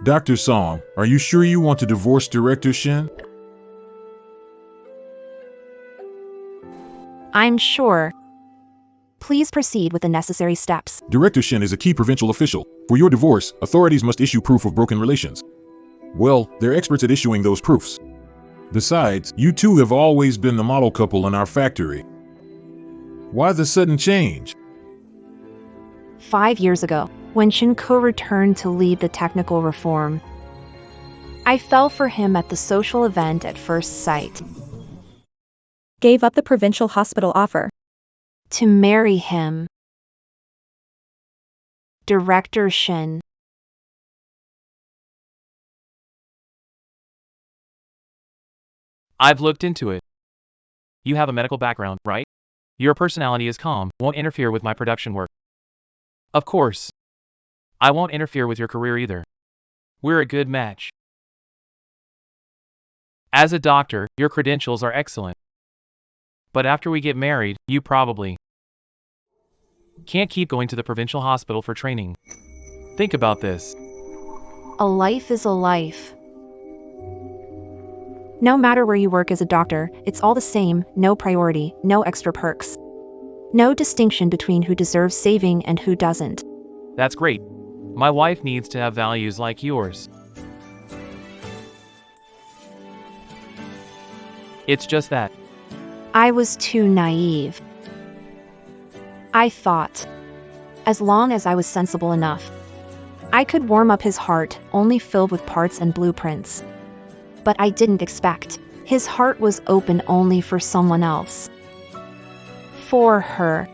Dr. Song, are you sure you want to divorce Director Shin? I'm sure. Please proceed with the necessary steps. Director Shin is a key provincial official. For your divorce, authorities must issue proof of broken relations. Well, they're experts at issuing those proofs. Besides, you two have always been the model couple in our factory. Why the sudden change? 5 years ago, when Shinko returned to lead the technical reform, I fell for him at the social event at first sight. Gave up the provincial hospital offer. To marry him. Director Shin. I've looked into it. You have a medical background, right? Your personality is calm, won't interfere with my production work. Of course. I won't interfere with your career either. We're a good match. As a doctor, your credentials are excellent. But after we get married, you probably can't keep going to the provincial hospital for training. Think about this. A life is a life. No matter where you work as a doctor, it's all the same, no priority, no extra perks. No distinction between who deserves saving and who doesn't. That's great. My wife needs to have values like yours. It's just that. I was too naive. I thought, as long as I was sensible enough, I could warm up his heart, only filled with parts and blueprints. But I didn't expect. His heart was open only for someone else. For her.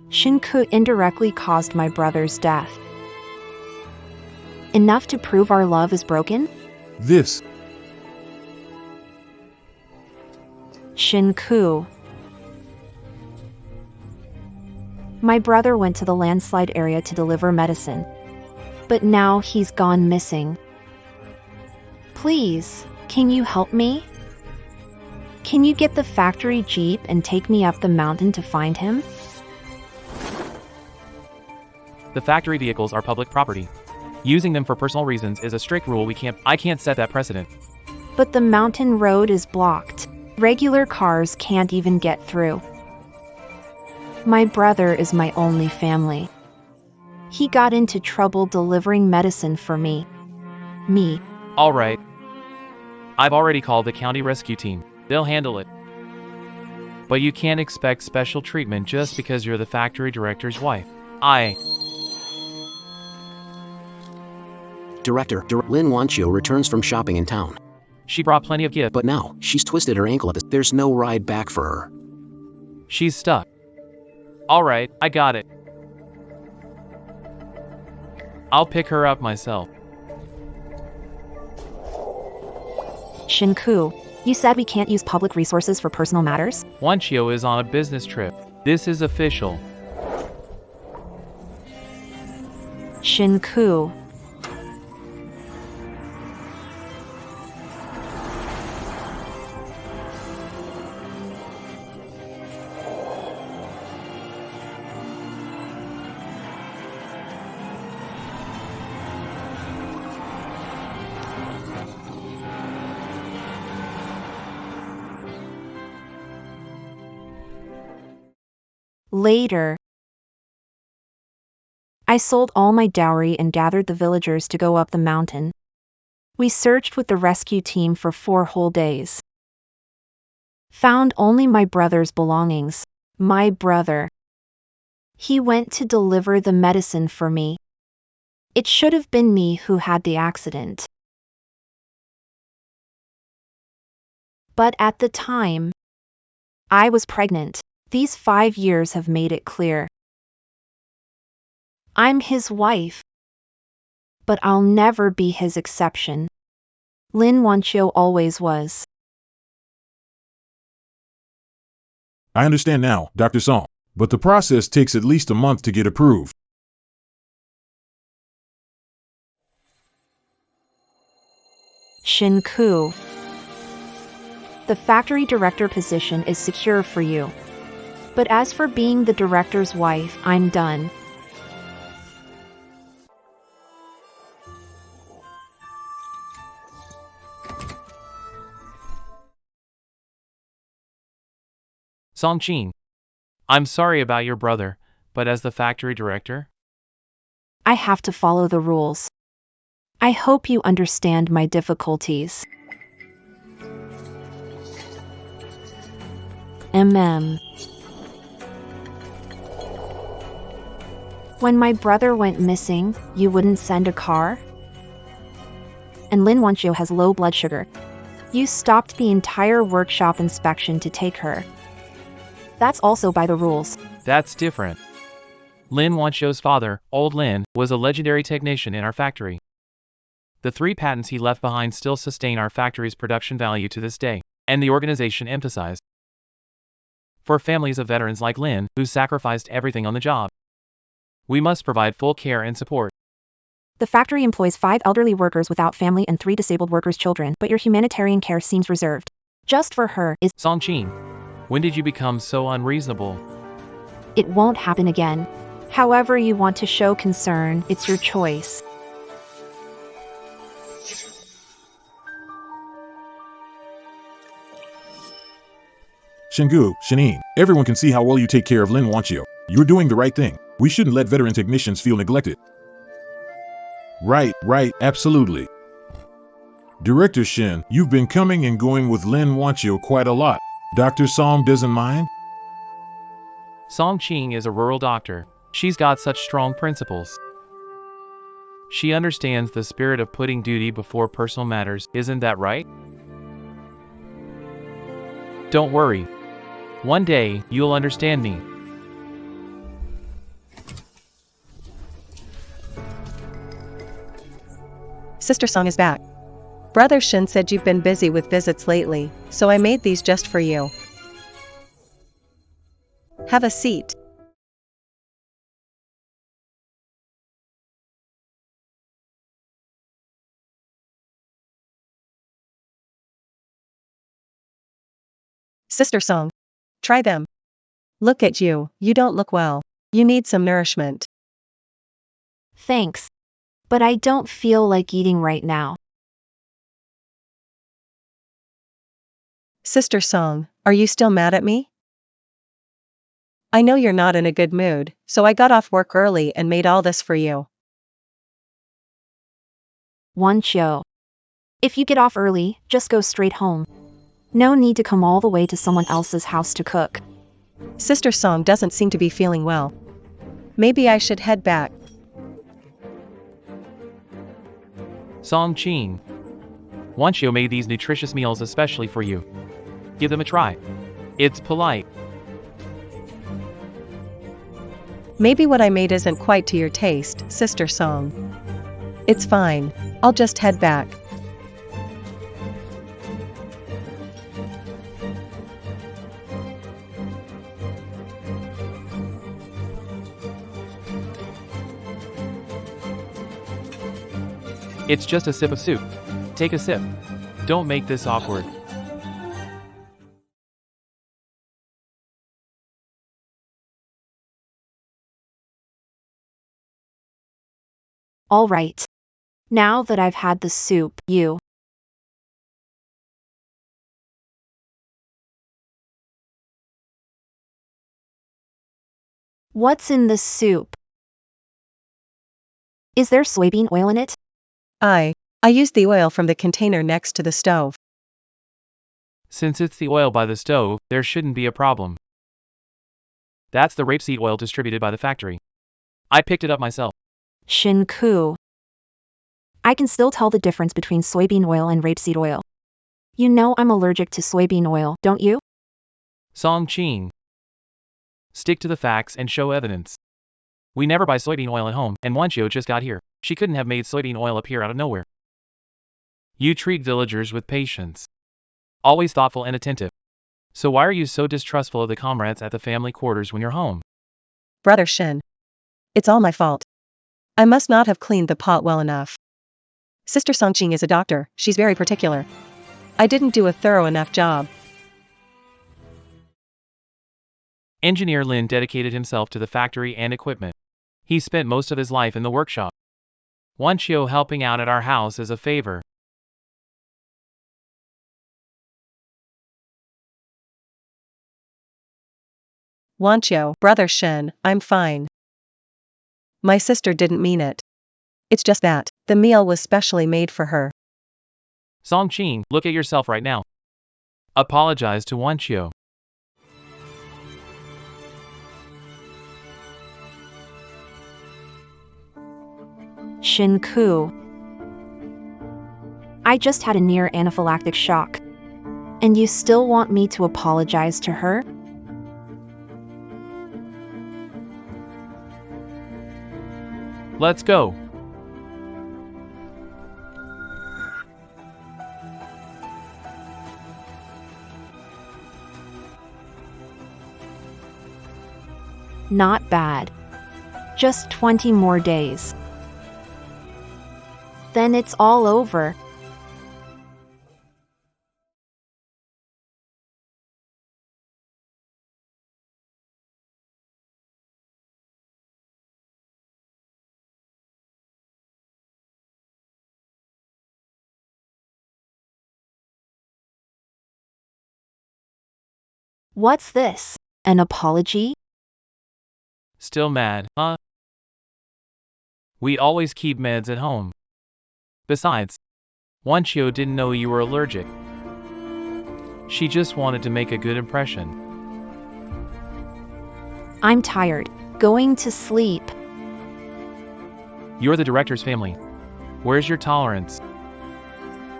Shinku indirectly caused my brother's death. Enough to prove our love is broken? This. Shinku. My brother went to the landslide area to deliver medicine. But now he's gone missing. Please, can you help me? Can you get the factory jeep and take me up the mountain to find him? The factory vehicles are public property. Using them for personal reasons is a strict rule. I can't set that precedent. But the mountain road is blocked. Regular cars can't even get through. My brother is my only family. He got into trouble delivering medicine for me. All right. I've already called the county rescue team. They'll handle it. But you can't expect special treatment just because you're the factory director's wife. Director, Lin Wanchio returns from shopping in town. She brought plenty of gifts. But now, she's twisted her ankle at this. There's no ride back for her. She's stuck. All right, I got it. I'll pick her up myself. Shinku, you said we can't use public resources for personal matters? Wanchio is on a business trip. This is official. Shinku. Later, I sold all my dowry and gathered the villagers to go up the mountain. We searched with the rescue team for 4 whole days. Found only my brother's belongings. My brother. He went to deliver the medicine for me. It should have been me who had the accident. But at the time, I was pregnant. These 5 years have made it clear. I'm his wife. But I'll never be his exception. Lin Wanchio always was. I understand now, Dr. Song. but the process takes at least a month to get approved. Shinku. The factory director position is secure for you. But as for being the director's wife, I'm done. Song-Chin, I'm sorry about your brother, but as the factory director, I have to follow the rules. I hope you understand my difficulties. When my brother went missing, you wouldn't send a car? And Lin Wanqiu has low blood sugar. You stopped the entire workshop inspection to take her. That's also by the rules. that's different. Lin Wanqiu's father, Old Lin, was a legendary technician in our factory. The 3 patents he left behind still sustain our factory's production value to this day, and the organization emphasized. For families of veterans like Lin, who sacrificed everything on the job, we must provide full care and support. The factory employs 5 elderly workers without family and 3 disabled workers' children, but your humanitarian care seems reserved. Just for her is. Song-Chin, when did you become so unreasonable? It won't happen again. However you want to show concern, it's your choice. Shingu, Shinin, everyone can see how well you take care of Lin Wanqiu. You're doing the right thing. We shouldn't let veteran technicians feel neglected. Right, absolutely. Director Shin, you've been coming and going with Lin Wanqiu quite a lot. Dr. Song doesn't mind? Song-Chin is a rural doctor. She's got such strong principles. She understands the spirit of putting duty before personal matters, isn't that right? Don't worry. One day, you'll understand me. Sister Song is back. Brother Shin said you've been busy with visits lately, so I made these just for you. Have a seat. Sister Song, try them. Look at you, you don't look well. You need some nourishment. Thanks. But I don't feel like eating right now. Sister Song, are you still mad at me? I know you're not in a good mood, so I got off work early and made all this for you. Wanqiu. If you get off early, just go straight home. No need to come all the way to someone else's house to cook. Sister Song doesn't seem to be feeling well. Maybe I should head back. Song-Chin, Wanqiu made these nutritious meals especially for you. Give them a try. It's polite. Maybe what I made isn't quite to your taste, Sister Song. It's fine. I'll just head back. It's just a sip of soup. Take a sip. Don't make this awkward. All right. Now that I've had the soup, you. What's in the soup? Is there soybean oil in it? I used the oil from the container next to the stove. Since it's the oil by the stove, there shouldn't be a problem. That's the rapeseed oil distributed by the factory. I picked it up myself. Shinku. I can still tell the difference between soybean oil and rapeseed oil. You know I'm allergic to soybean oil, don't you? Song-Chin, stick to the facts and show evidence. We never buy soybean oil at home, and Wanqiu just got here. She couldn't have made soybean oil appear out of nowhere. You treat villagers with patience. Always thoughtful and attentive. So why are you so distrustful of the comrades at the family quarters when you're home? Brother Shin. It's all my fault. I must not have cleaned the pot well enough. Sister Songqing is a doctor, she's very particular. I didn't do a thorough enough job. Engineer Lin dedicated himself to the factory and equipment. He spent most of his life in the workshop. Wanqiu helping out at our house is a favor. Wanqiu, Brother Shin, I'm fine. My sister didn't mean it. It's just that the meal was specially made for her. Songqing, look at yourself right now. Apologize to Wanqiu. Shinku. I just had a near anaphylactic shock. And you still want me to apologize to her? Let's go. Not bad. Just 20 more days. Then it's all over. What's this? An apology? Still mad, huh? We always keep meds at home. Besides, Wanqiu didn't know you were allergic. She just wanted to make a good impression. I'm tired. Going to sleep. You're the director's family. Where's your tolerance?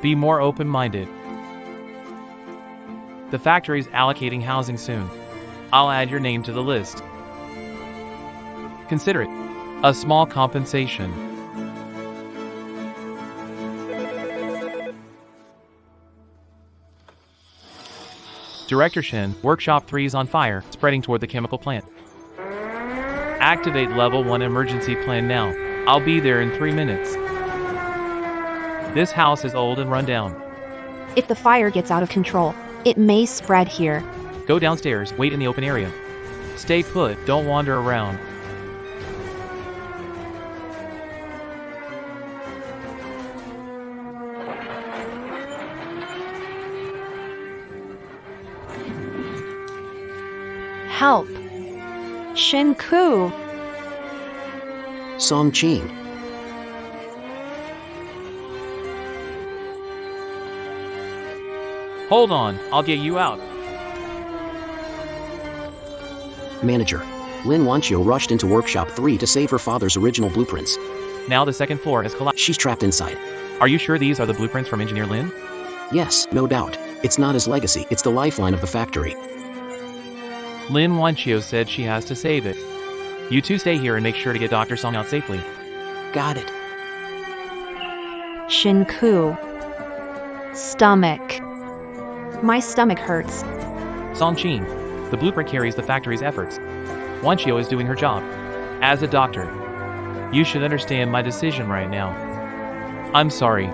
Be more open-minded. The factory's allocating housing soon. I'll add your name to the list. Consider it a small compensation. Director Shin, Workshop 3 is on fire, spreading toward the chemical plant. Activate Level 1 emergency plan now. I'll be there in 3 minutes. This house is old and run down. If the fire gets out of control, it may spread here. Go downstairs, wait in the open area. Stay put, don't wander around. Help! Shinku! Songqing. Hold on, I'll get you out. Manager. Lin Wanqiu rushed into Workshop 3 to save her father's original blueprints. Now the second floor has collapsed. She's trapped inside. Are you sure these are the blueprints from Engineer Lin? Yes, no doubt. It's not his legacy, it's the lifeline of the factory. Lin Wanqiu said she has to save it. You two stay here and make sure to get Dr. Song out safely. Got it. Shinku. Stomach. My stomach hurts. Songqing, the blueprint carries the factory's efforts. Wanqiu is doing her job. As a doctor, you should understand my decision right now. I'm sorry.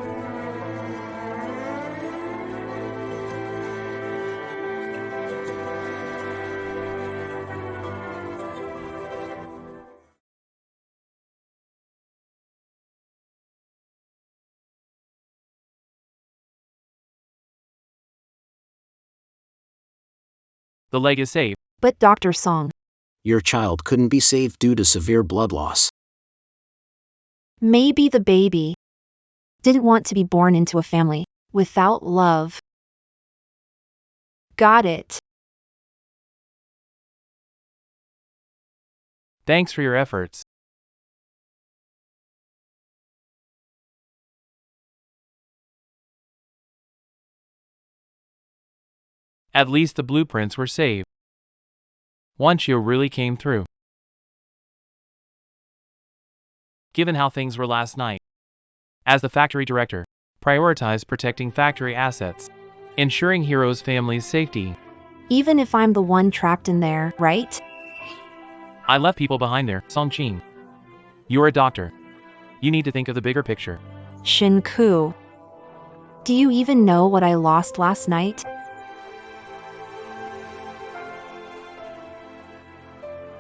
The leg is safe. But Dr. Song, Your child couldn't be saved due to severe blood loss. maybe the baby didn't want to be born into a family without love. Got it. Thanks for your efforts. At least the blueprints were saved. Wanqiu really came through. Given how things were last night, as the factory director, prioritize protecting factory assets, ensuring heroes' families' safety. Even if I'm the one trapped in there, right? I left people behind there, Song-Ching. You're a doctor. You need to think of the bigger picture. Shinku. Do you even know what I lost last night?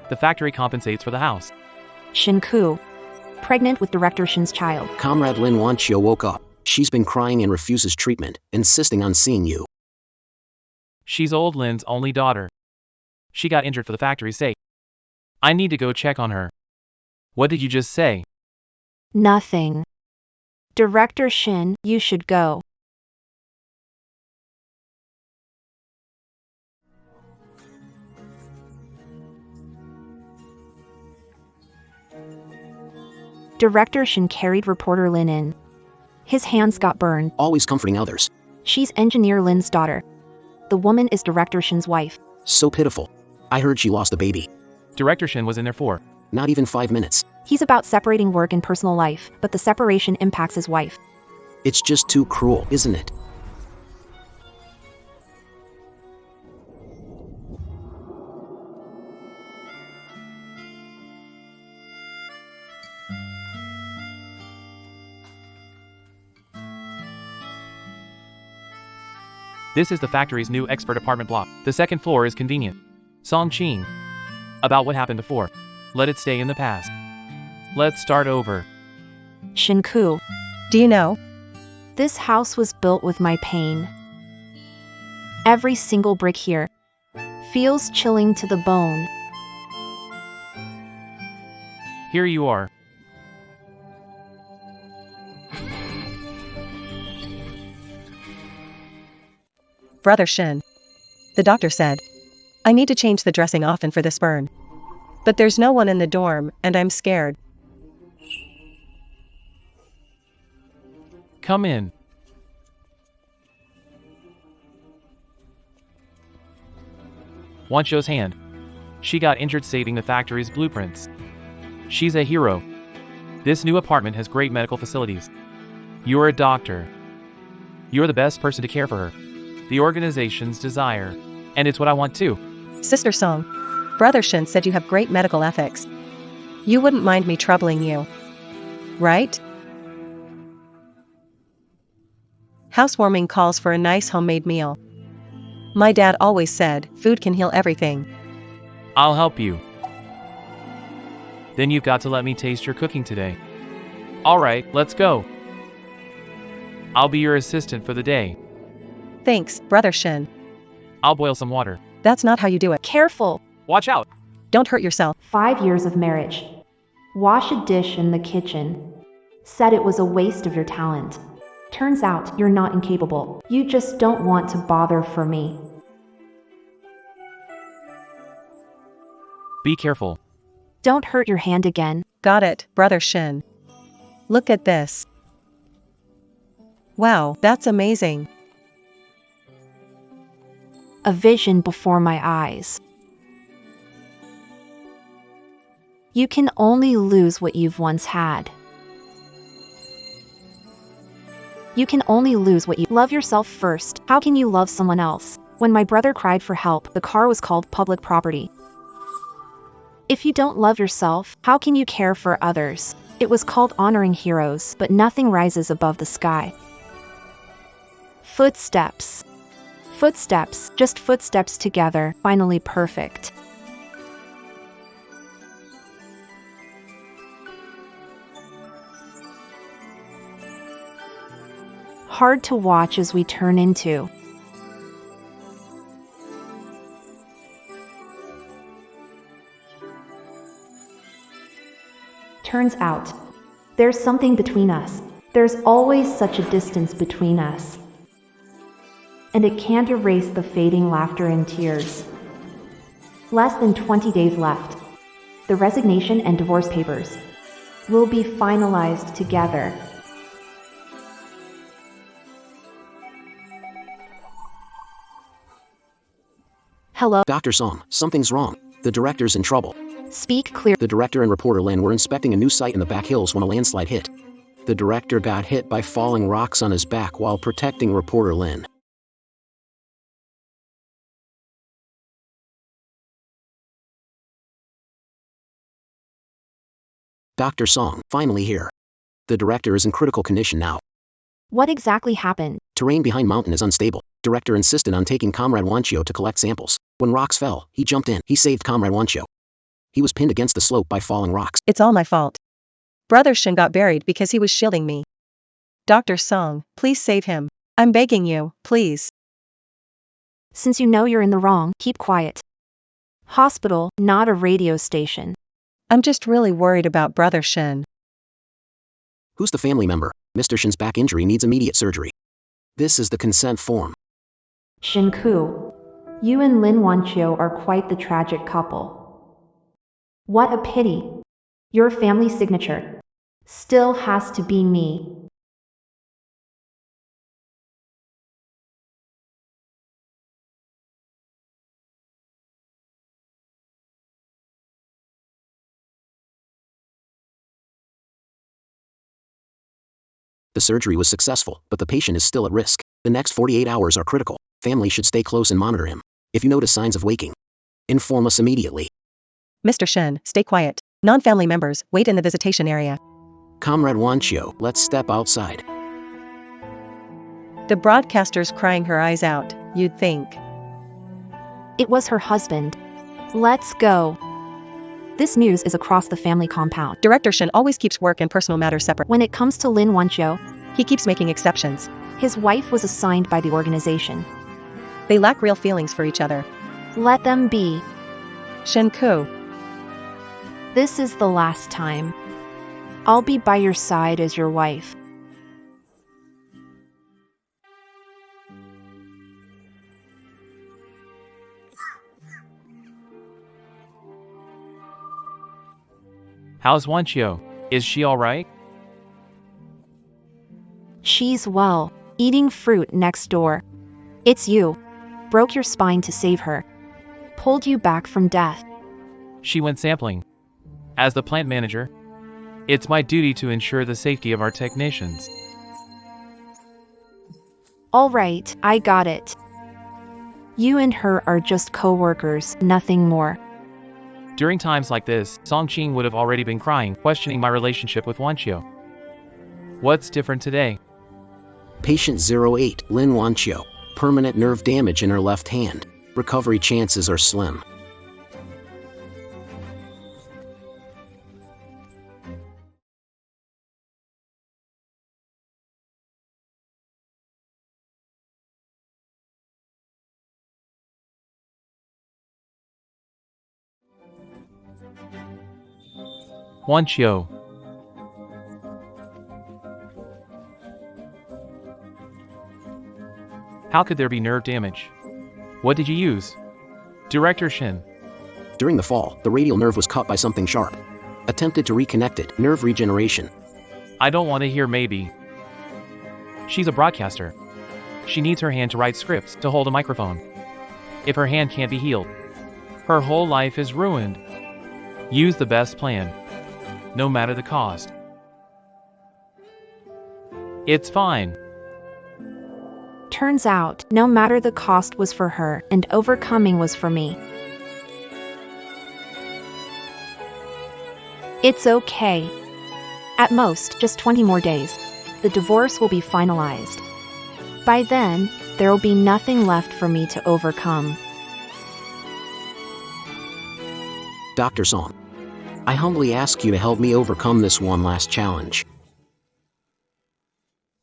The factory compensates for the house. Shinku. Pregnant with Director Shin's child. Comrade Lin Wanchio woke up. She's been crying and refuses treatment, insisting on seeing you. She's old Lin's only daughter. She got injured for the factory's sake. I need to go check on her. What did you just say? Nothing. Director Shin, you should go. Director Shin carried reporter Lin in. His hands got burned. Always comforting others. She's engineer Lin's daughter. The woman is Director Shin's wife. So pitiful. I heard she lost a baby. Director Shin was in there for. Not even 5 minutes. He's about separating work and personal life, but the separation impacts his wife. It's just too cruel, isn't it? This is the factory's new expert apartment block. The second floor is convenient. Song-Ching. About what happened before. Let it stay in the past. Let's start over. Shinku. Do you know? This house was built with my pain. Every single brick here feels chilling to the bone. Here you are. Brother Shin. The doctor said. I need to change the dressing often for this burn. But there's no one in the dorm, and I'm scared. Come in. Wancho's hand. She got injured saving the factory's blueprints. She's a hero. This new apartment has great medical facilities. You're a doctor. You're the best person to care for her. The organization's desire. And it's what I want too. Sister Song. Brother Shin said you have great medical ethics. You wouldn't mind me troubling you. Right? Housewarming calls for a nice homemade meal. My dad always said, food can heal everything. I'll help you. Then you've got to let me taste your cooking today. Alright, let's go. I'll be your assistant for the day. Thanks, Brother Shin. I'll boil some water. That's not how you do it. Careful. Watch out! Don't hurt yourself. 5 years of marriage. Wash a dish in the kitchen. Said it was a waste of your talent. Turns out you're not incapable. You just don't want to bother for me. Be careful. Don't hurt your hand again. Got it, Brother Shin. Look at this. Wow, that's amazing. A vision before my eyes. You can only lose what you've once had. You can only lose what you love yourself first. How can you love someone else? When my brother cried for help, the car was called public property. If you don't love yourself, how can you care for others? It was called honoring heroes, but nothing rises above the sky. Footsteps. Footsteps, just footsteps together, finally perfect. Hard to watch as we turn into. Turns out, there's something between us. There's always such a distance between us. And it can't erase the fading laughter and tears. Less than 20 days left. The resignation and divorce papers will be finalized together. Hello. Dr. Song, something's wrong. The director's in trouble. Speak clear. The director and reporter Lin were inspecting a new site in the back hills when a landslide hit. The director got hit by falling rocks on his back while protecting reporter Lin. Dr. Song, finally here. The director is in critical condition now. What exactly happened? Terrain behind mountain is unstable. Director insisted on taking Comrade Wanchio to collect samples. When rocks fell, he jumped in. He saved Comrade Wanchio. He was pinned against the slope by falling rocks. It's all my fault. Brother Shin got buried because he was shielding me. Dr. Song, please save him. I'm begging you, please. Since you know you're in the wrong, keep quiet. Hospital, not a radio station. I'm just really worried about Brother Shin. Who's the family member? Mr. Shin's back injury needs immediate surgery. This is the consent form. Shinku, you and Lin Wanchio are quite the tragic couple. What a pity. Your family signature still has to be me. The surgery was successful, but the patient is still at risk. The next 48 hours are critical. Family should stay close and monitor him. If you notice signs of waking, inform us immediately. Mr. Shin, stay quiet. Non-family members, wait in the visitation area. Comrade Wanchio, let's step outside. The broadcaster's crying her eyes out, you'd think. It was her husband. Let's go. This news is across the family compound. Director Shin always keeps work and personal matters separate. When it comes to Lin Wanchio, He keeps making exceptions. his wife was assigned by the organization. They lack real feelings for each other. Let them be. Shinku, This is the last time. I'll be by your side as your wife. How's Wanchio? Is she alright? She's well, eating fruit next door. It's you. Broke your spine to save her. Pulled you back from death. She went sampling. As the plant manager, it's my duty to ensure the safety of our technicians. All right, I got it. You and her are just co-workers, nothing more. During times like this, Songqing would have already been crying, questioning my relationship with Wanchio. What's different today? Patient 08, Lin Wanchio. Permanent nerve damage in her left hand. Recovery chances are slim. Wanchio. How could there be nerve damage? What did you use? Director Shin. During the fall, the radial nerve was cut by something sharp. Attempted to reconnect it. Nerve regeneration. I don't want to hear maybe. She's a broadcaster. She needs her hand to write scripts, to hold a microphone. If her hand can't be healed, her whole life is ruined. Use the best plan, no matter the cost. It's fine. Turns out, no matter the cost was for her, and overcoming was for me. It's okay. At most, just 20 more days. The divorce will be finalized. By then, there will be nothing left for me to overcome. Dr. Song, I humbly ask you to help me overcome this one last challenge.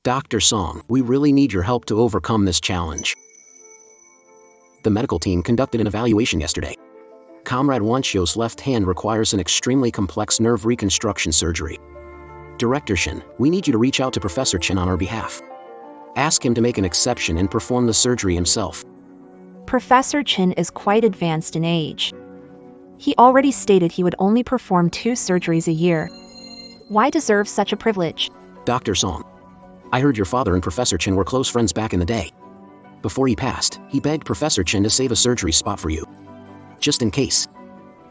Dr. Song, we really need your help to overcome this challenge. The medical team conducted an evaluation yesterday. Comrade Wanchio's left hand requires an extremely complex nerve reconstruction surgery. Director Shin, we need you to reach out to Professor Chen on our behalf. Ask him to make an exception and perform the surgery himself. Professor Chen is quite advanced in age. He already stated he would only perform 2 surgeries a year. Why deserve such a privilege? Dr. Song, I heard your father and Professor Chen were close friends back in the day. Before he passed, he begged Professor Chen to save a surgery spot for you. Just in case.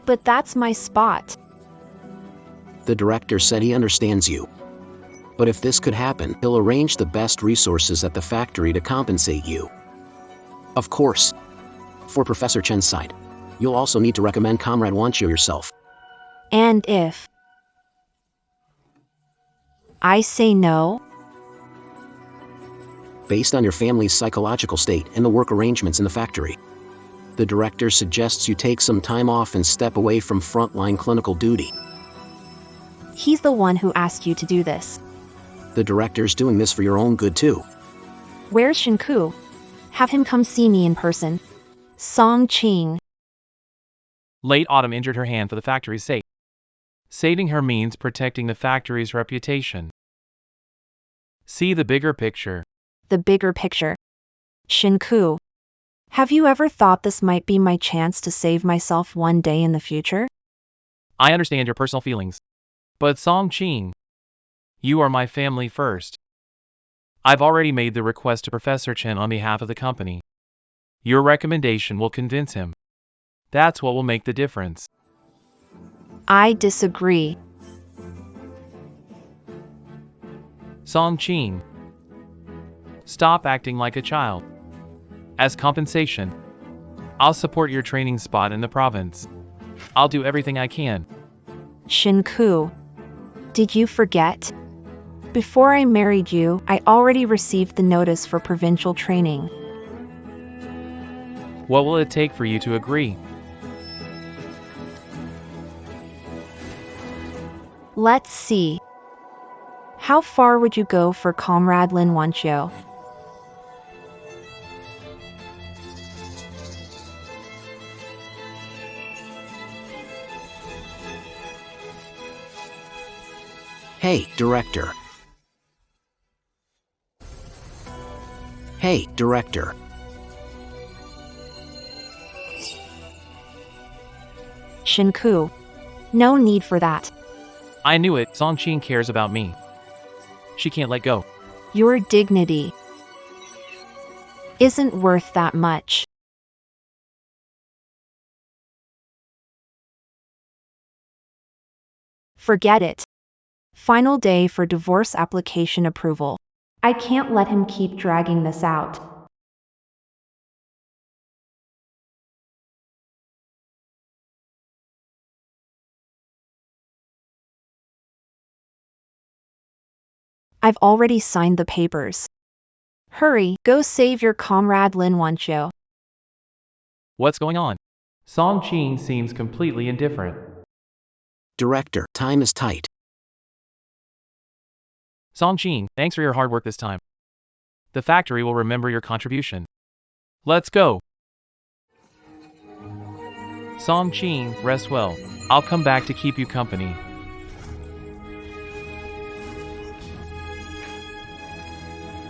But that's my spot. The director said he understands you. But if this could happen, he'll arrange the best resources at the factory to compensate you. Of course. For Professor Chen's side, you'll also need to recommend Comrade Wanchio yourself. And if I say no. Based on your family's psychological state and the work arrangements in the factory, the director suggests you take some time off and step away from frontline clinical duty. He's the one who asked you to do this. The director's doing this for your own good too. Where's Shinku? Have him come see me in person. Song Ching. Late Autumn injured her hand for the factory's sake. Saving her means protecting the factory's reputation. See the bigger picture. The bigger picture. Shinku. Have you ever thought this might be my chance to save myself one day in the future? I understand your personal feelings. But Song Ching, you are my family first. I've already made the request to Professor Chen on behalf of the company. Your recommendation will convince him. That's what will make the difference. I disagree. Song Ching, stop acting like a child. As compensation, I'll support your training spot in the province. I'll do everything I can. Shinku. Did you forget? Before I married you, I already received the notice for provincial training. What will it take for you to agree? Let's see. How far would you go for Comrade Lin Wanqiu? Hey, director. Hey, director. Shinku. No need for that. I knew it, Song Ching cares about me. She can't let go. Your dignity isn't worth that much. Forget it. Final day for divorce application approval. I can't let him keep dragging this out. I've already signed the papers. Hurry, go save your comrade Lin Wanqiu. What's going on? Song Ching seems completely indifferent. Director, time is tight. Song Ching, thanks for your hard work this time. The factory will remember your contribution. Let's go. Song Ching, rest well. I'll come back to keep you company.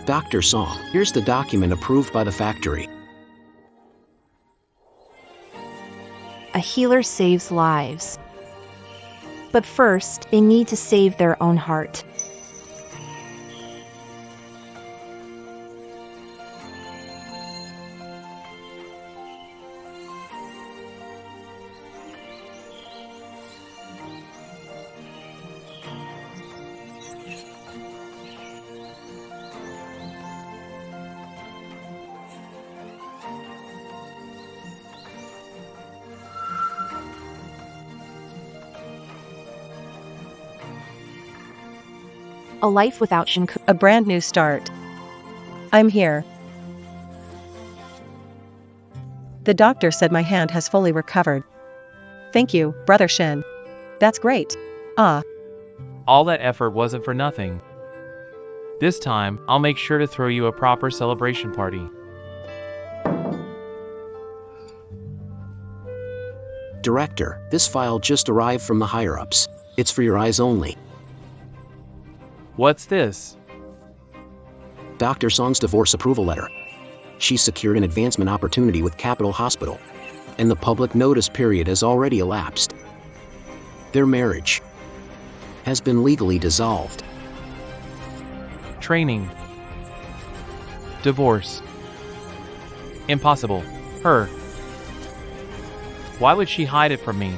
Dr. Song, here's the document approved by the factory. A healer saves lives. But first, they need to save their own heart. A life without Shinku. A brand new start. I'm here. The doctor said my hand has fully recovered. Thank you, Brother Shin. That's great. Ah, All that effort wasn't for nothing. This time, I'll make sure to throw you a proper celebration party. Director, this file just arrived from the higher-ups. It's for your eyes only. What's this? Dr. Song's divorce approval letter. She secured an advancement opportunity with Capital Hospital, and the public notice period has already elapsed. Their marriage has been legally dissolved. Training. Divorce. Impossible. Her. Why would she hide it from me?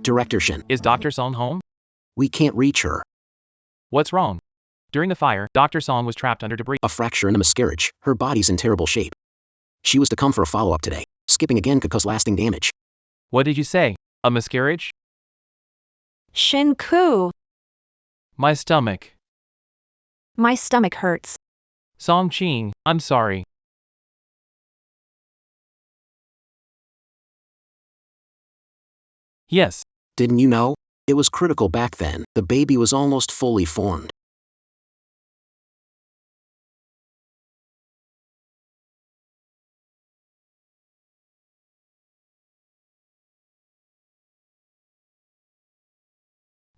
Director Shin, Is Dr. Song home? we can't reach her. What's wrong? During the fire, Dr. Song was trapped under debris. A fracture and a miscarriage. Her body's in terrible shape. She was to come for a follow-up today. Skipping again could cause lasting damage. What did you say? A miscarriage? Shinku. My stomach. My stomach hurts. Songqing, I'm sorry. Yes, Didn't you know? It was critical back then. The baby was almost fully formed.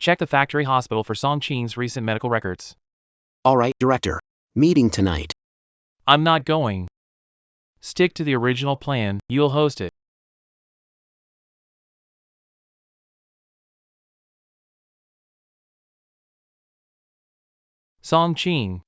check the factory hospital for Songqing's recent medical records. All right, director. Meeting tonight. I'm not going. Stick to the original plan, you'll host it. Songqing.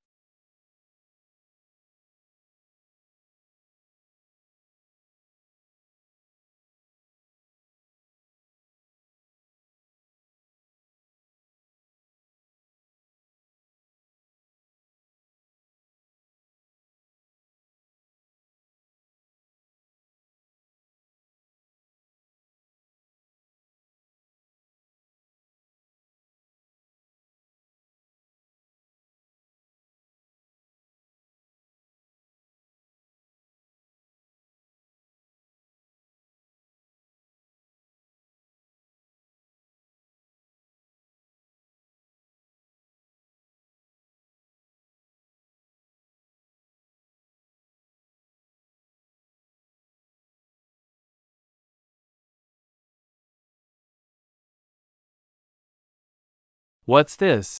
What's this?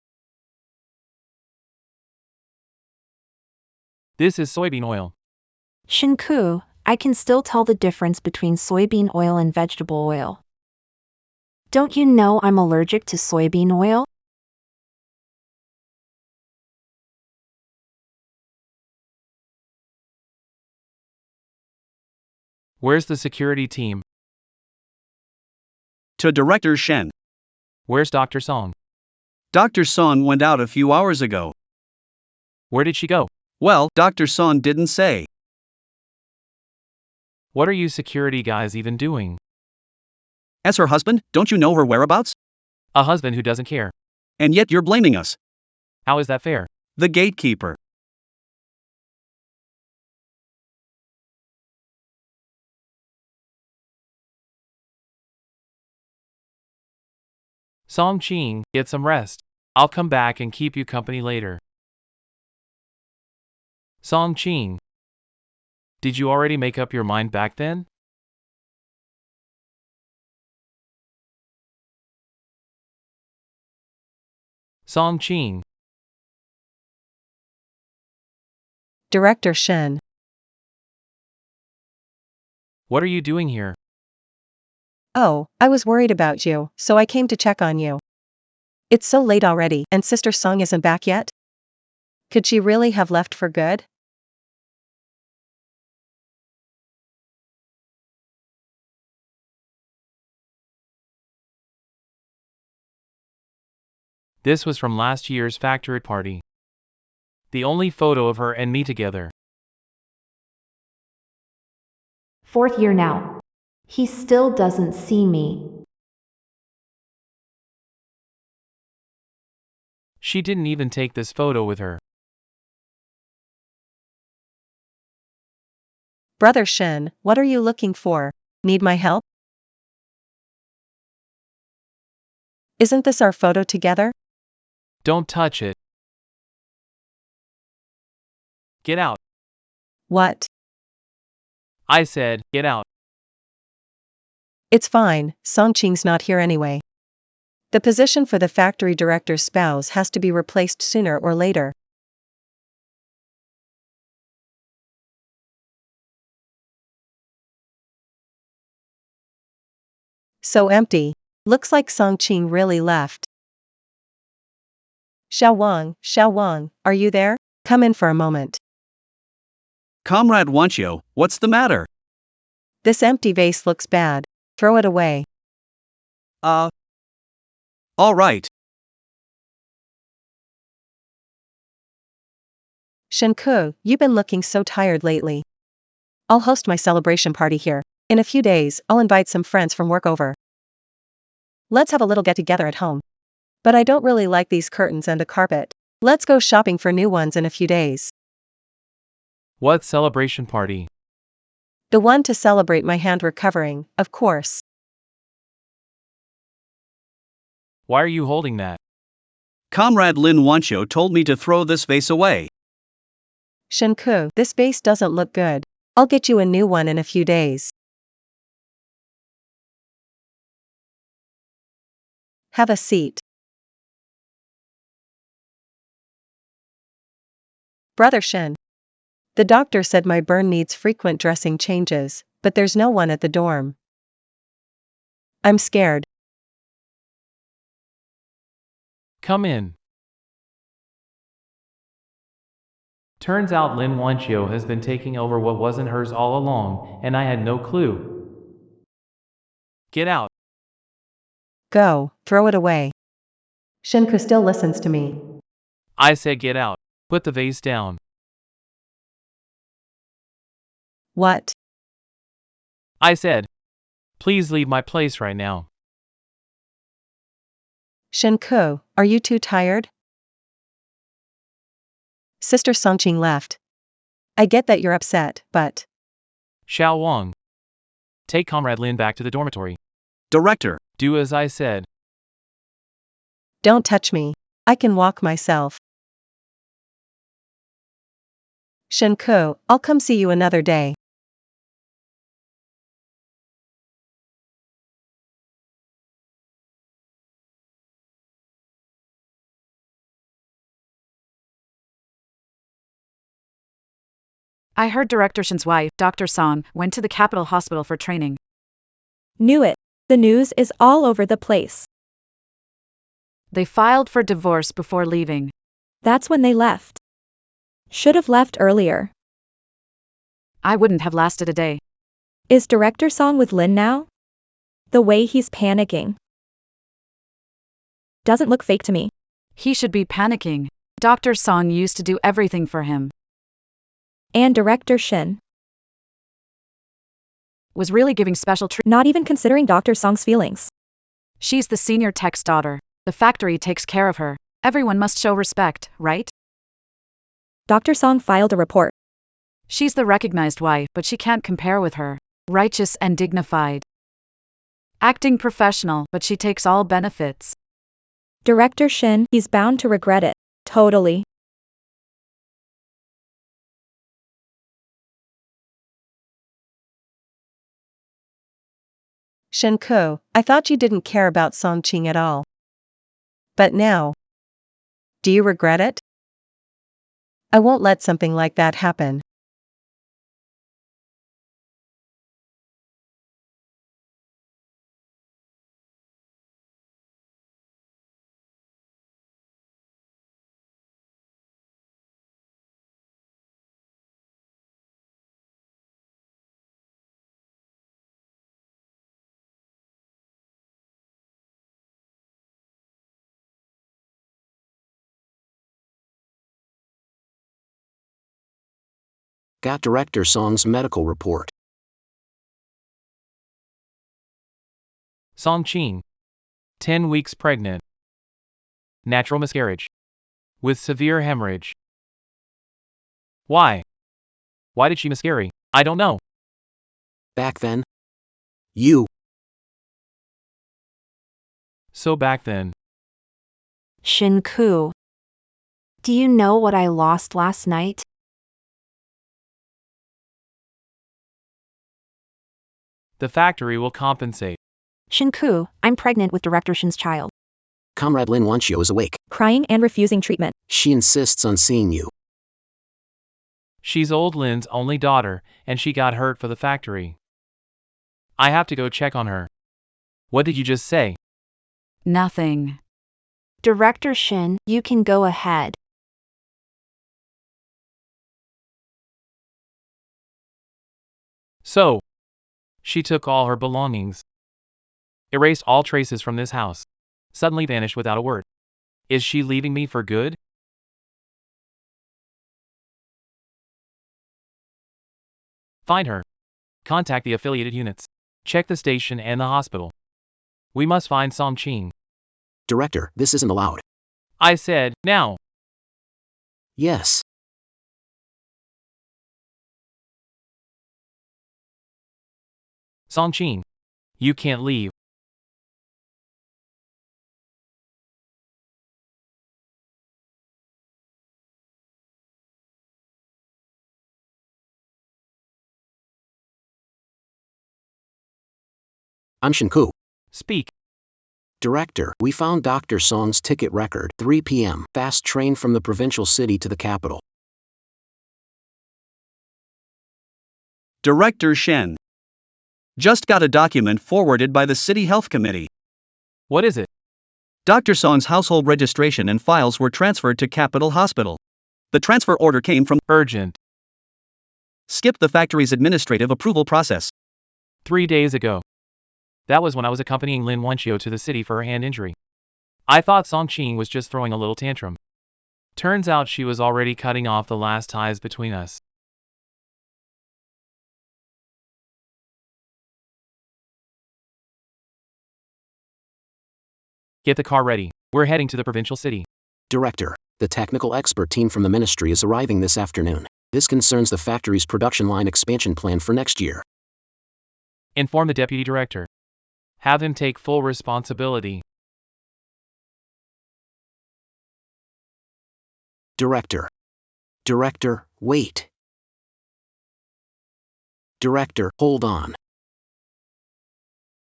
This is soybean oil. Shinku, I can still tell the difference between soybean oil and vegetable oil. Don't you know I'm allergic to soybean oil? Where's the security team? To Director Shen. Where's Dr. Song? Dr. Son went out a few hours ago. Where did she go? Well, Dr. Son didn't say. What are you security guys even doing? As her husband, don't you know her whereabouts? A husband who doesn't care. And yet you're blaming us. How is that fair? The gatekeeper. Songqing, get some rest. I'll come back and keep you company later. Songqing. Did you already make up your mind back then? Songqing. Director Shen. What are you doing here? Oh, I was worried about you, so I came to check on you. It's so late already, and Sister Song isn't back yet? Could she really have left for good? This was from last year's factory party. The only photo of her and me together. 4th year now. He still doesn't see me. She didn't even take this photo with her. Brother Shen, what are you looking for? Need my help? Isn't this our photo together? Don't touch it. Get out. What? I said, get out. It's fine, Songqing's not here anyway. The position for the factory director's spouse has to be replaced sooner or later. So empty. Looks like Songqing really left. Xiao Wang, are you there? Come in for a moment. Comrade Wanchio, what's the matter? This empty vase looks bad. Throw it away. All right. Shenku, you've been looking so tired lately. I'll host my celebration party here. In a few days, I'll invite some friends from work over. Let's have a little get-together at home. But I don't really like these curtains and a carpet. Let's go shopping for new ones in a few days. What celebration party? The one to celebrate my hand recovering, of course. Why are you holding that? Comrade Lin Wancho told me to throw this vase away. Shinku, this vase doesn't look good. I'll get you a new one in a few days. Have a seat. Brother Shin. The doctor said my burn needs frequent dressing changes, but there's no one at the dorm. I'm scared. Come in. Turns out Lin Wanchio has been taking over what wasn't hers all along, and I had no clue. Get out. Go, throw it away. Shinku still listens to me. I said get out. Put the vase down. What? I said, please leave my place right now. Shinku, are you too tired? Sister Songqing left. I get that you're upset, but... Xiao Wang. Take Comrade Lin back to the dormitory. Director. Do as I said. Don't touch me. I can walk myself. Shinku, I'll come see you another day. I heard Director Shin's wife, Dr. Song, went to the capital hospital for training. Knew it. The news is all over the place. They filed for divorce before leaving. That's when they left. Should have left earlier. I wouldn't have lasted a day. Is Director Song with Lin now? The way he's panicking doesn't look fake to me. He should be panicking. Dr. Song used to do everything for him. And Director Shin Was really giving special treatment. not even considering Dr. Song's feelings. She's the senior tech's daughter. The factory takes care of her. Everyone must show respect, right? Dr. Song filed a report. She's the recognized wife, but she can't compare with her. Righteous and dignified. Acting professional, but she takes all benefits. Director Shin, he's bound to regret it. Totally. Shinku, I thought you didn't care about Songqing at all. But now. Do you regret it? I won't let something like that happen. Got Director Song's medical report. Song Qing. 10 weeks pregnant. Natural miscarriage. With severe hemorrhage. Why? Why did she miscarry? I don't know. Back then? You. So back then. Shinku. Do you know what I lost last night? The factory will compensate. Shinku, I'm pregnant with Director Shin's child. Comrade Lin Wanchio is awake. Crying and refusing treatment. She insists on seeing you. She's old Lin's only daughter, and she got hurt for the factory. I have to go check on her. What did you just say? Nothing. Director Shin, you can go ahead. So, she took all her belongings. Erased all traces from this house. Suddenly vanished without a word. Is she leaving me for good? Find her. Contact the affiliated units. Check the station and the hospital. We must find Song Qing. Director, this isn't allowed. I said, now. Yes. Song Qing. You can't leave. I'm Shinku. Speak. Director, we found Dr. Song's ticket record, 3 p.m. Fast train from the provincial city to the capital. Director Shen. Just got a document forwarded by the City Health Committee. What is it? Dr. Song's household registration and files were transferred to Capital Hospital. The transfer order came from Urgent. Skip the factory's administrative approval process. 3 days ago. That was when I was accompanying Lin Wenxiu to the city for her hand injury. I thought Song Qing was just throwing a little tantrum. Turns out she was already cutting off the last ties between us. Get the car ready. We're heading to the provincial city. Director, the technical expert team from the ministry is arriving this afternoon. This concerns the factory's production line expansion plan for next year. Inform the deputy director. Have him take full responsibility. Director. Director, wait. Director, hold on.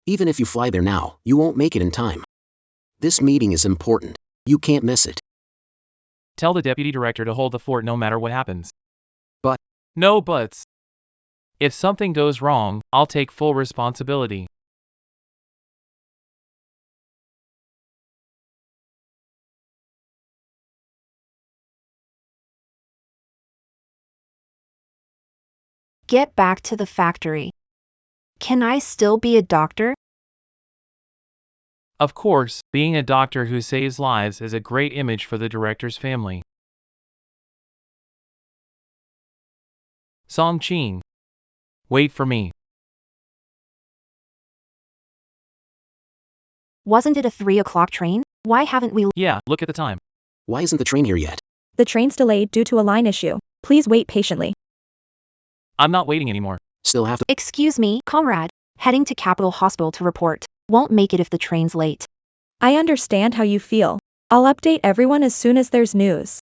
Even if you fly there now, you won't make it in time. This meeting is important. You can't miss it. Tell the deputy director to hold the fort no matter what happens. But. No buts. If something goes wrong, I'll take full responsibility. Get back to the factory. Can I still be a doctor? Of course, being a doctor who saves lives is a great image for the director's family. Song Qing. Wait for me. Wasn't it a 3 o'clock train? Why haven't we? Yeah, look at the time. Why isn't the train here yet? The train's delayed due to a line issue. Please wait patiently. I'm not waiting anymore. Still have to. Excuse me, comrade. Heading to Capital Hospital to report. Won't make it if the train's late. I understand how you feel. I'll update everyone as soon as there's news.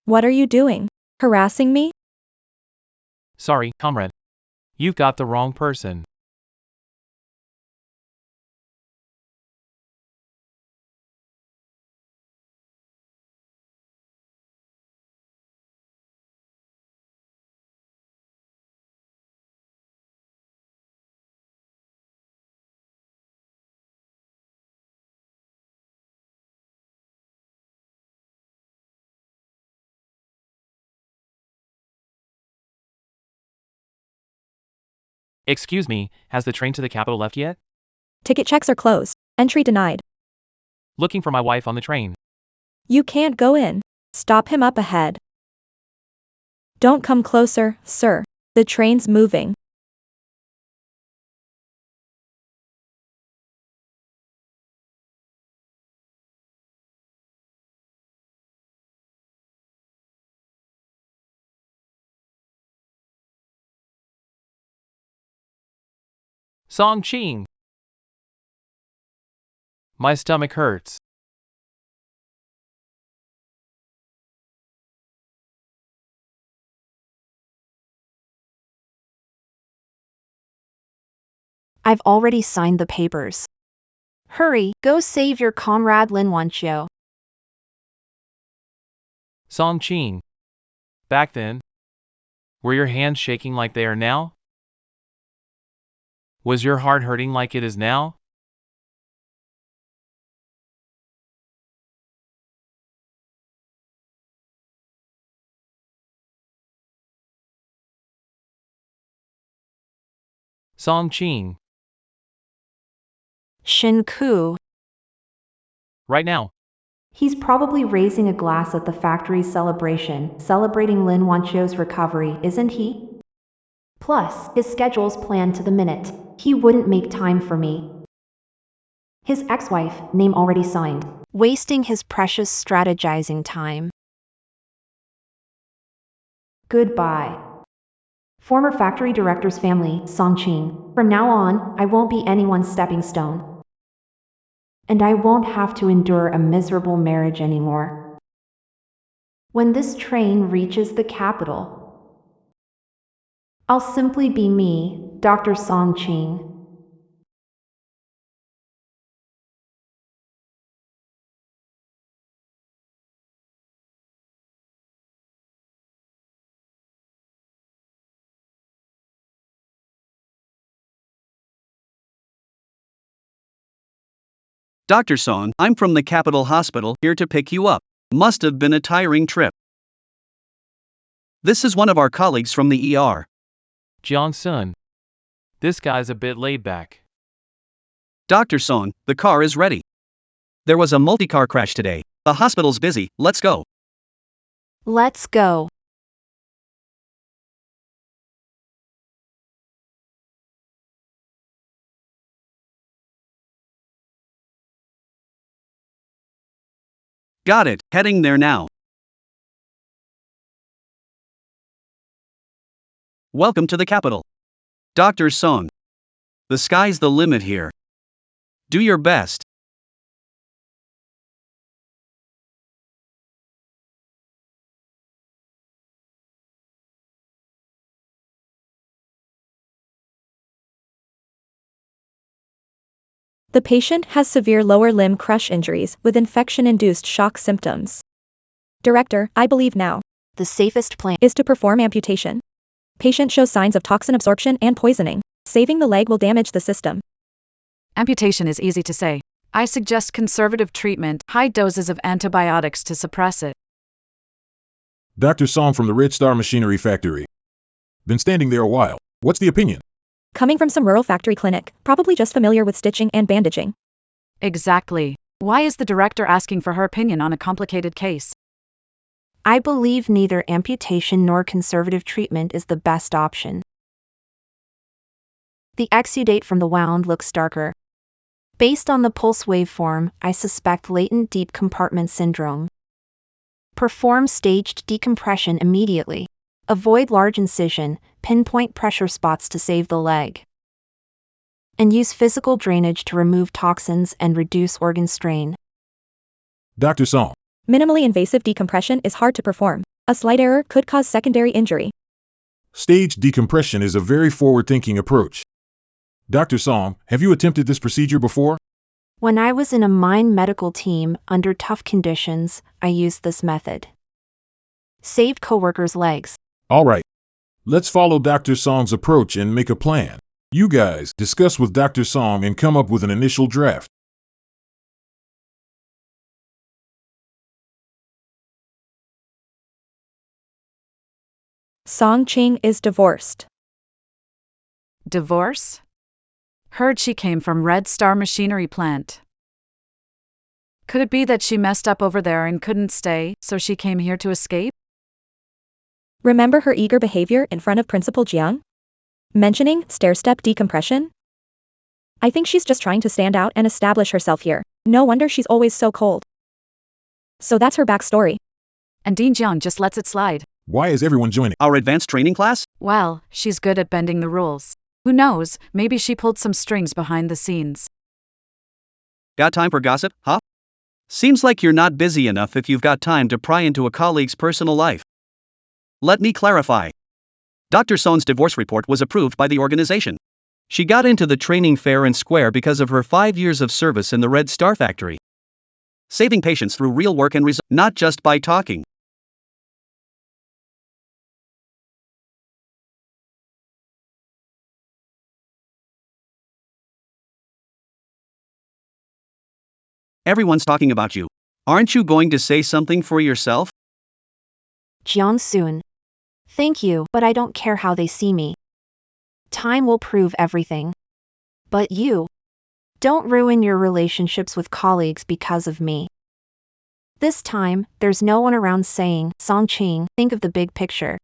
What are you doing? Harassing me? Sorry, comrade. You've got the wrong person. Excuse me, has the train to the capital left yet? Ticket checks are closed. Entry denied. Looking for my wife on the train. You can't go in. Stop him up ahead. Don't come closer, sir. The train's moving. Song Qing. My stomach hurts. I've already signed the papers. Hurry, go save your comrade Lin Wanqiu. Song Qing. Back then, were your hands shaking like they are now? Was your heart hurting like it is now? Song Qing. Shin Ku. Right now. He's probably raising a glass at the factory's celebration, celebrating Lin Wanqiu's recovery, isn't he? Plus, his schedule's planned to the minute. He wouldn't make time for me. His ex-wife, name already signed. Wasting his precious strategizing time. Goodbye. Former factory director's family, Song Qing. From now on, I won't be anyone's stepping stone. And I won't have to endure a miserable marriage anymore. When this train reaches the capital, I'll simply be me, Dr. Song Qing. Dr. Song, I'm from the Capital Hospital, here to pick you up. Must have been a tiring trip. This is one of our colleagues from the ER. Jiang Sun. This guy's a bit laid back. Dr. Song, the car is ready. There was a multi-car crash today. The hospital's busy, let's go. Let's go. Got it, heading there now. Welcome to the capital. Dr. Song. The sky's the limit here. Do your best. The patient has severe lower limb crush injuries with infection-induced shock symptoms. Director, I believe now The safest plan is to perform amputation. Patient shows signs of toxin absorption and poisoning. Saving the leg will damage the system. Amputation is easy to say. I suggest conservative treatment, high doses of antibiotics to suppress it. Dr. Song from the Red Star Machinery Factory. Been standing there a while. What's the opinion? Coming from some rural factory clinic, probably just familiar with stitching and bandaging. Exactly. Why is the director asking for her opinion on a complicated case? I believe neither amputation nor conservative treatment is the best option. The exudate from the wound looks darker. Based on the pulse waveform, I suspect latent deep compartment syndrome. Perform staged decompression immediately. Avoid large incision, pinpoint pressure spots to save the leg. And use physical drainage to remove toxins and reduce organ strain. Dr. Song. Minimally invasive decompression is hard to perform. A slight error could cause secondary injury. Staged decompression is a very forward-thinking approach. Dr. Song, have you attempted this procedure before? When I was in a mine medical team under tough conditions, I used this method. Saved coworkers' legs. All right. Let's follow Dr. Song's approach and make a plan. You guys discuss with Dr. Song and come up with an initial draft. Song Qing is divorced. Divorce? Heard she came from Red Star Machinery Plant. Could it be that she messed up over there and couldn't stay, so she came here to escape? Remember her eager behavior in front of Principal Jiang? Mentioning stair-step decompression? I think she's just trying to stand out and establish herself here. No wonder she's always so cold. So that's her backstory. And Dean Jiang just lets it slide. Why is everyone joining? Our advanced training class? Well, she's good at bending the rules. Who knows, maybe she pulled some strings behind the scenes. Got time for gossip, huh? Seems like you're not busy enough if you've got time to pry into a colleague's personal life. Let me clarify. Dr. Song's divorce report was approved by the organization. She got into the training fair and square because of her 5 years of service in the Red Star factory. Saving patients through real work and results, not just by talking. Everyone's talking about you. Aren't you going to say something for yourself? Jiang-soon. Thank you, but I don't care how they see me. Time will prove everything. But you. Don't ruin your relationships with colleagues because of me. This time, there's no one around saying, Song-ching, think of the big picture.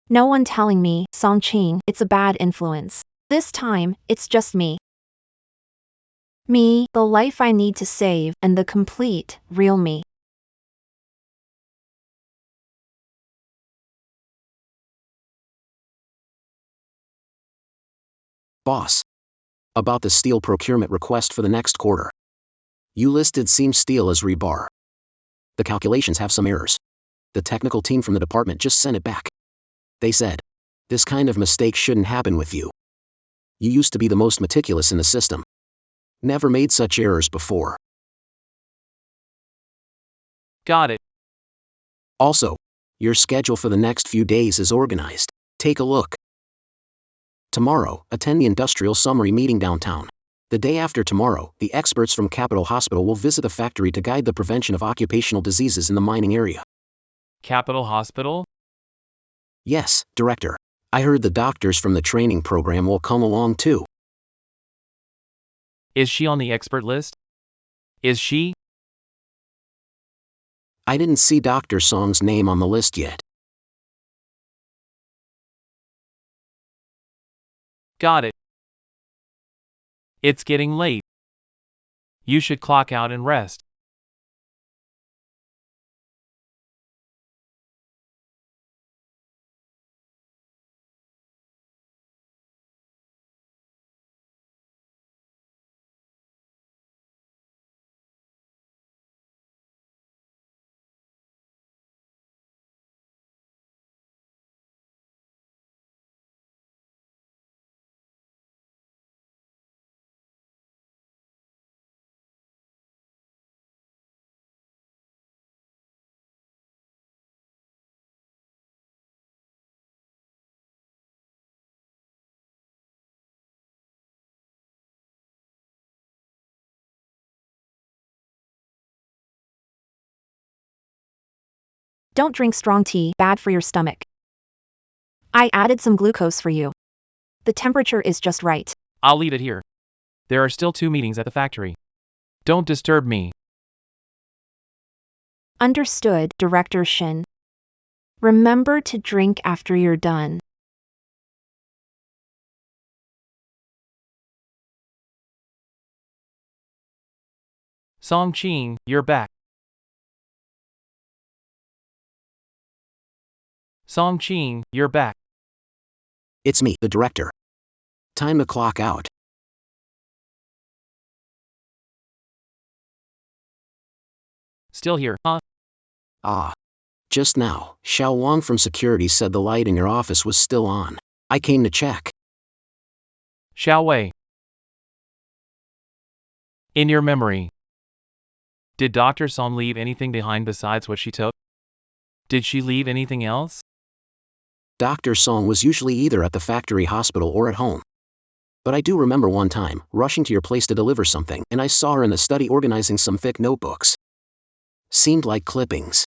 No one telling me, Song-ching, it's a bad influence. This time, it's just me. Me, the life I need to save, and the complete, real me. Boss. About the steel procurement request for the next quarter. You listed seam steel as rebar. The calculations have some errors. The technical team from the department just sent it back. They said, this kind of mistake shouldn't happen with you. You used to be the most meticulous in the system. Never made such errors before. Got it. Also, your schedule for the next few days is organized. Take a look. Tomorrow, attend the industrial summary meeting downtown. The day after tomorrow, the experts from Capital Hospital will visit the factory to guide the prevention of occupational diseases in the mining area. Capital Hospital? Yes, Director. I heard the doctors from the training program will come along too. Is she on the expert list? Is she? I didn't see Dr. Song's name on the list yet. Got it. It's getting late. You should clock out and rest. Don't drink strong tea, bad for your stomach. I added some glucose for you. The temperature is just right. I'll leave it here. There are still 2 meetings at the factory. Don't disturb me. Understood, Director Shin. Remember to drink after you're done. Song-ching, you're back. Song-ching, you're back. It's me, the director. Time to clock out. Still here, huh? Ah. Just now, Xiao Wang from security said the light in your office was still on. I came to check. Xiao Wei. In your memory, did Dr. Song leave anything behind besides what she took? Did she leave anything else? Dr. Song was usually either at the factory hospital or at home. But I do remember one time, rushing to your place to deliver something, and I saw her in the study organizing some thick notebooks. Seemed like clippings.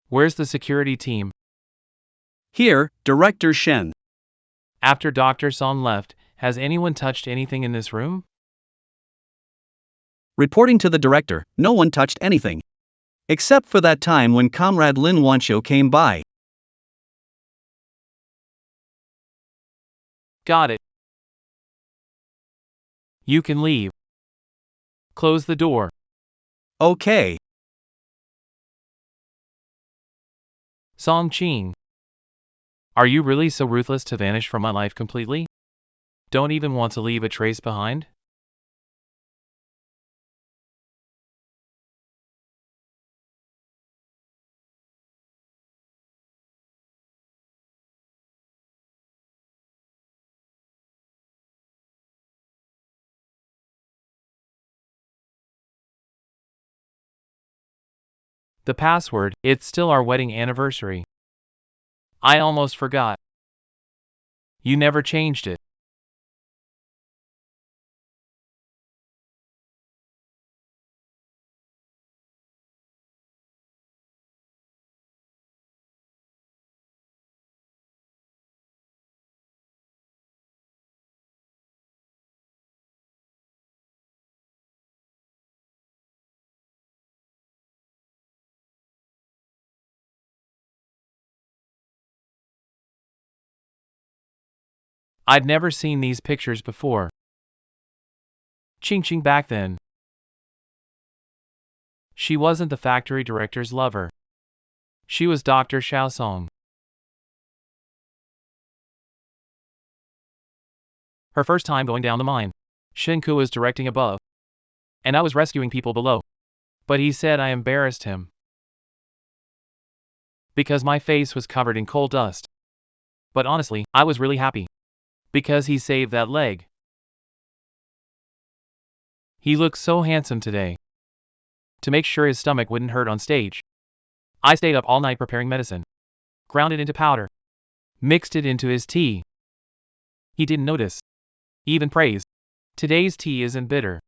Where's the security team? Here, Director Shen. After Dr. Song left, has anyone touched anything in this room? Reporting to the director, no one touched anything. Except for that time when Comrade Lin Wanqiu came by. Got it. You can leave. Close the door. Okay. Song Ching. Are you really so ruthless to vanish from my life completely? Don't even want to leave a trace behind? The password, it's still our wedding anniversary. I almost forgot. You never changed it. I'd never seen these pictures before. Ching Ching back then. She wasn't the factory director's lover. She was Dr. Xiaosong. Her first time going down the mine. Shinku was directing above, and I was rescuing people below. But he said I embarrassed him. Because my face was covered in coal dust. But honestly, I was really happy. Because he saved that leg. He looked so handsome today. To make sure his stomach wouldn't hurt on stage, I stayed up all night preparing medicine. Ground it into powder. Mixed it into his tea. He didn't notice. Even praised. Today's tea isn't bitter.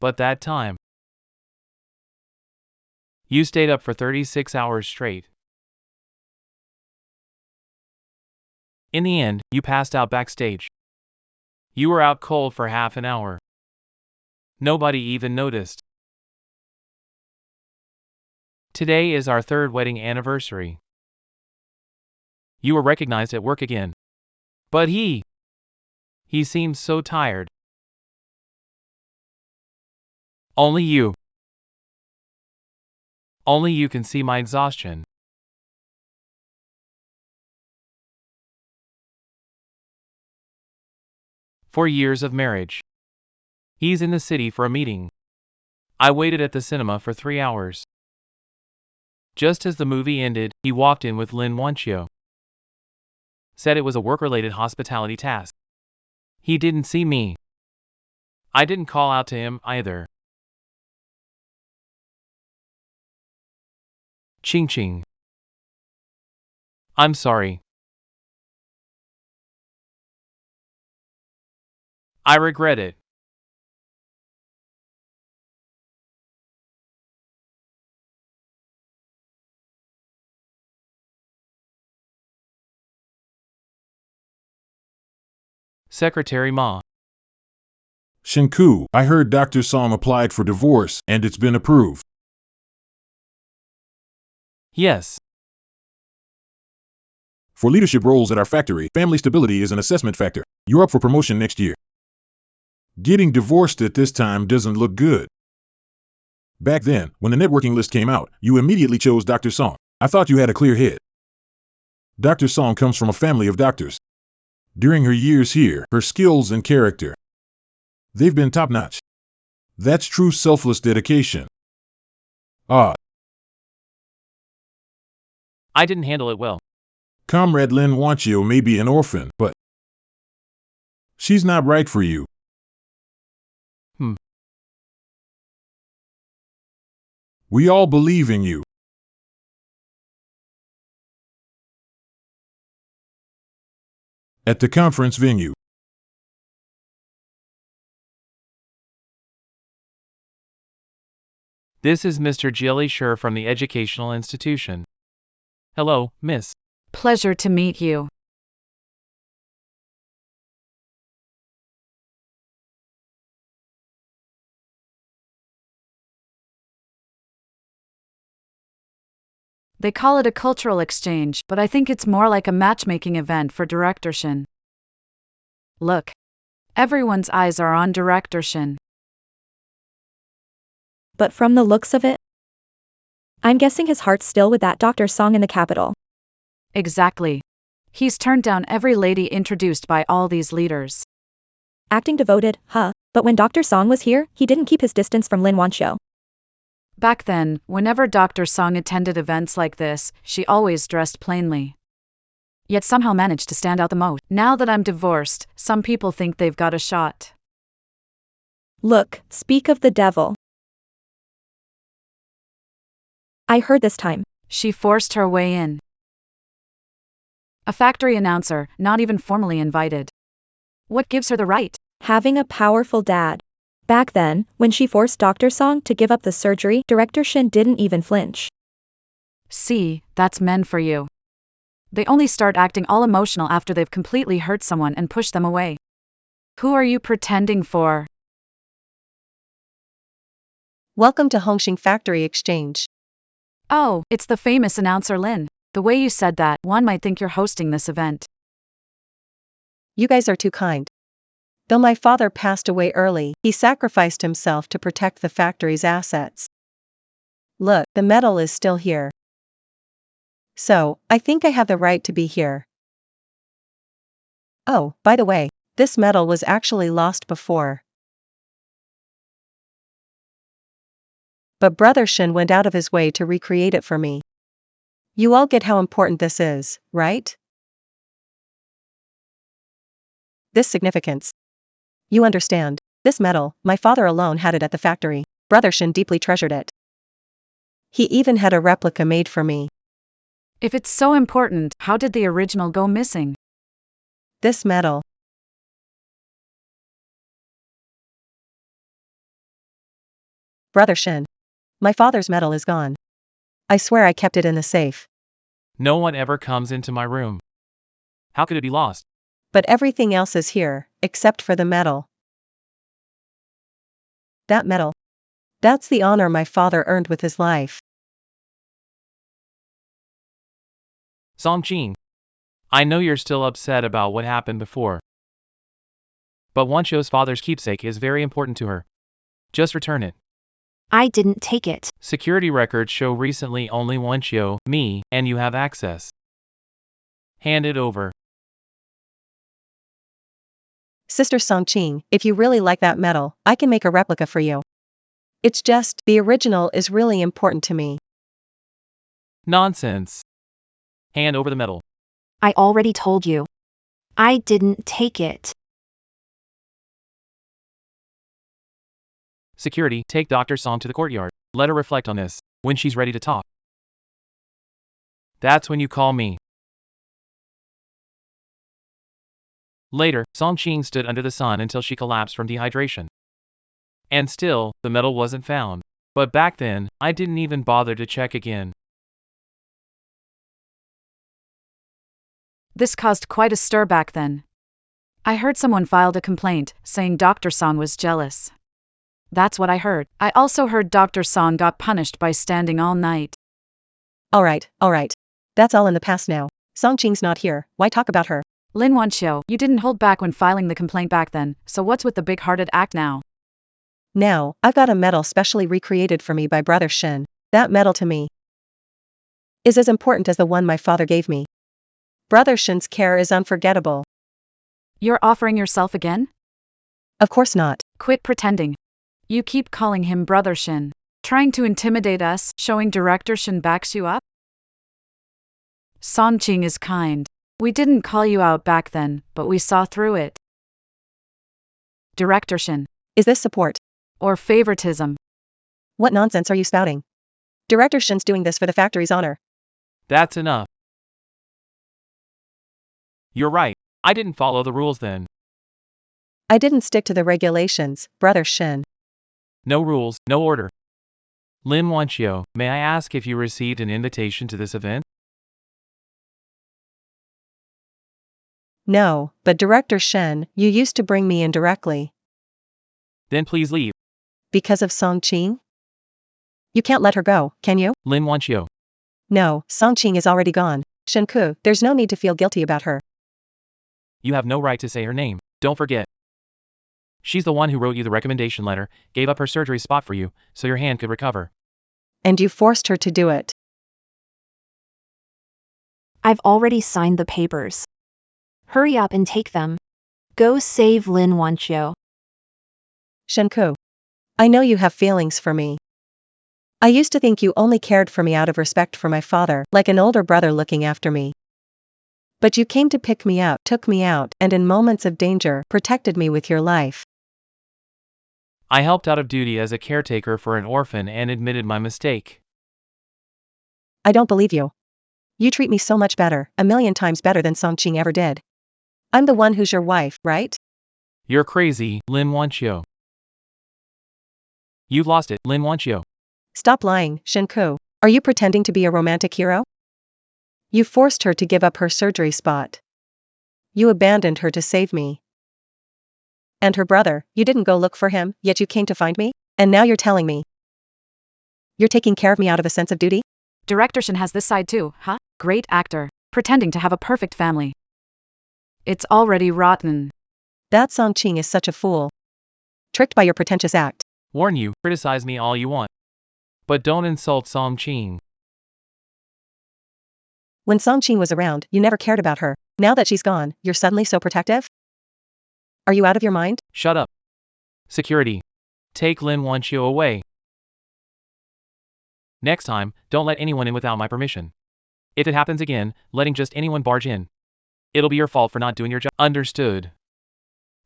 But that time. You stayed up for 36 hours straight. In the end, you passed out backstage. You were out cold for half an hour. Nobody even noticed. Today is our third wedding anniversary. You were recognized at work again. But he seemed so tired. Only you can see my exhaustion. For years of marriage. He's in the city for a meeting. I waited at the cinema for 3 hours. Just as the movie ended, he walked in with Lin Wanchio. Said it was a work-related hospitality task. He didn't see me. I didn't call out to him either. Ching Ching. I'm sorry. I regret it. Secretary Ma. Shinku, I heard Dr. Song applied for divorce and it's been approved. Yes. For leadership roles at our factory, family stability is an assessment factor. You're up for promotion next year. Getting divorced at this time doesn't look good. Back then, when the networking list came out, you immediately chose Dr. Song. I thought you had a clear head. Dr. Song comes from a family of doctors. During her years here, her skills and character, they've been top-notch. That's true selfless dedication. Ah. I didn't handle it well. Comrade Lin Wanchio may be an orphan, but she's not right for you. We all believe in you. At the conference venue. This is Mr. Jilly Sher from the educational institution. Hello, miss. Pleasure to meet you. They call it a cultural exchange, but I think it's more like a matchmaking event for Director Shin. Look. Everyone's eyes are on Director Shin. But from the looks of it, I'm guessing his heart's still with that Dr. Song in the capital. Exactly. He's turned down every lady introduced by all these leaders. Acting devoted, huh? But when Dr. Song was here, he didn't keep his distance from Lin Wanxiu. Back then, whenever Dr. Song attended events like this, she always dressed plainly. Yet somehow managed to stand out the most. Now that I'm divorced, some people think they've got a shot. Look, speak of the devil. I heard this time. She forced her way in. A factory announcer, not even formally invited. What gives her the right? Having a powerful dad. Back then, when she forced Dr. Song to give up the surgery, Director Shin didn't even flinch. See, that's men for you. They only start acting all emotional after they've completely hurt someone and pushed them away. Who are you pretending for? Welcome to Hongxing Factory Exchange. Oh, it's the famous announcer Lin. The way you said that, one might think you're hosting this event. You guys are too kind. Though my father passed away early, he sacrificed himself to protect the factory's assets. Look, the medal is still here. So, I think I have the right to be here. Oh, by the way, this medal was actually lost before. But Brother Shin went out of his way to recreate it for me. You all get how important this is, right? This significance. You understand, this medal, my father alone had it at the factory. Brother Shin deeply treasured it. He even had a replica made for me. If it's so important, how did the original go missing? This medal. Brother Shin. My father's medal is gone. I swear I kept it in the safe. No one ever comes into my room. How could it be lost? But everything else is here, except for the medal. That medal. That's the honor my father earned with his life. Song Qing. I know you're still upset about what happened before. But Wanxiu's father's keepsake is very important to her. Just return it. I didn't take it. Security records show recently only Wanxiu, me, and you have access. Hand it over. Sister Songqing, if you really like that medal, I can make a replica for you. It's just, the original is really important to me. Nonsense. Hand over the medal. I already told you. I didn't take it. Security, take Dr. Song to the courtyard. Let her reflect on this. When she's ready to talk. That's when you call me. Later, Song Qing stood under the sun until she collapsed from dehydration. And still, the medal wasn't found. But back then, I didn't even bother to check again. This caused quite a stir back then. I heard someone filed a complaint, saying Dr. Song was jealous. That's what I heard. I also heard Dr. Song got punished by standing all night. Alright. That's all in the past now. Songqing's not here, why talk about her? Lin Wanxiu, you didn't hold back when filing the complaint back then, so what's with the big-hearted act now? Now, I've got a medal specially recreated for me by Brother Shin. That medal to me is as important as the one my father gave me. Brother Shin's care is unforgettable. You're offering yourself again? Of course not. Quit pretending. You keep calling him Brother Shin. Trying to intimidate us, showing Director Shin backs you up? Songqing is kind. We didn't call you out back then, but we saw through it. Director Shin. Is this support? Or favoritism? What nonsense are you spouting? Director Shin's doing this for the factory's honor. That's enough. You're right. I didn't follow the rules then. I didn't stick to the regulations, Brother Shin. No rules, no order. Lin Wanxiu, may I ask if you received an invitation to this event? No, but Director Shin, you used to bring me in directly. Then please leave. Because of Songqing? You can't let her go, can you? Lin Wanxiu. No, Songqing is already gone. Shenku, there's no need to feel guilty about her. You have no right to say her name, don't forget. She's the one who wrote you the recommendation letter, gave up her surgery spot for you, so your hand could recover. And you forced her to do it. I've already signed the papers. Hurry up and take them. Go save Lin Wanqiu. Shenku. I know you have feelings for me. I used to think you only cared for me out of respect for my father, like an older brother looking after me. But you came to pick me up, took me out, and in moments of danger, protected me with your life. I helped out of duty as a caretaker for an orphan and admitted my mistake. I don't believe you. You treat me so much better, a million times better than Songqing ever did. I'm the one who's your wife, right? You're crazy, Lin Wanqiu. You've lost it, Lin Wanqiu. Stop lying, Shenku. Are you pretending to be a romantic hero? You forced her to give up her surgery spot. You abandoned her to save me. And her brother, you didn't go look for him, yet you came to find me? And now you're telling me you're taking care of me out of a sense of duty? Director Shin has this side too, huh? Great actor, pretending to have a perfect family. It's already rotten. That Songqing is such a fool. Tricked by your pretentious act. Warn you, criticize me all you want. But don't insult Songqing. When Songqing was around, you never cared about her. Now that she's gone, you're suddenly so protective? Are you out of your mind? Shut up. Security. Take Lin Wanqiu away. Next time, don't let anyone in without my permission. If it happens again, letting just anyone barge in. It'll be your fault for not doing your job. Understood.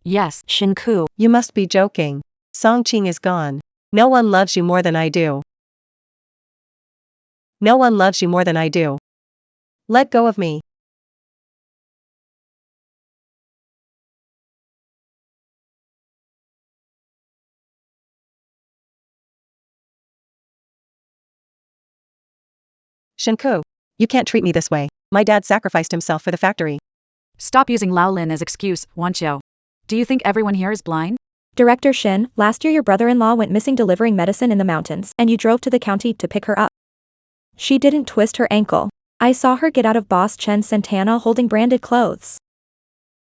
Yes, Shenku. You must be joking. Songqing is gone. No one loves you more than I do. No one loves you more than I do. Let go of me. Shenku. You can't treat me this way. My dad sacrificed himself for the factory. stop using Lao Lin as excuse, Wanqiu. Do you think everyone here is blind? Director Shin, last year your brother-in-law went missing delivering medicine in the mountains, and you drove to the county to pick her up. She didn't twist her ankle. I saw her get out of Boss Chen Santana holding branded clothes.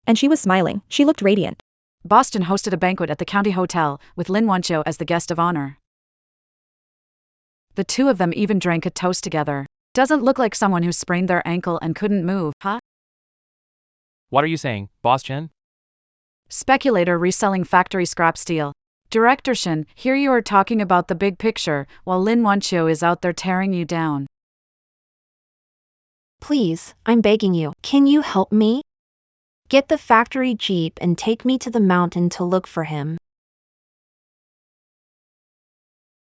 And she was smiling. She looked radiant. Boston hosted a banquet at the county hotel, with Lin Wanqiu as the guest of honor. The two of them even drank a toast together. Doesn't look like someone who sprained their ankle and couldn't move, huh? What are you saying, Boss Chen? Speculator reselling factory scrap steel. Director Shin, here you are talking about the big picture, while Lin Wanqiu is out there tearing you down. Please, I'm begging you. Can you help me? Get the factory jeep and take me to the mountain to look for him.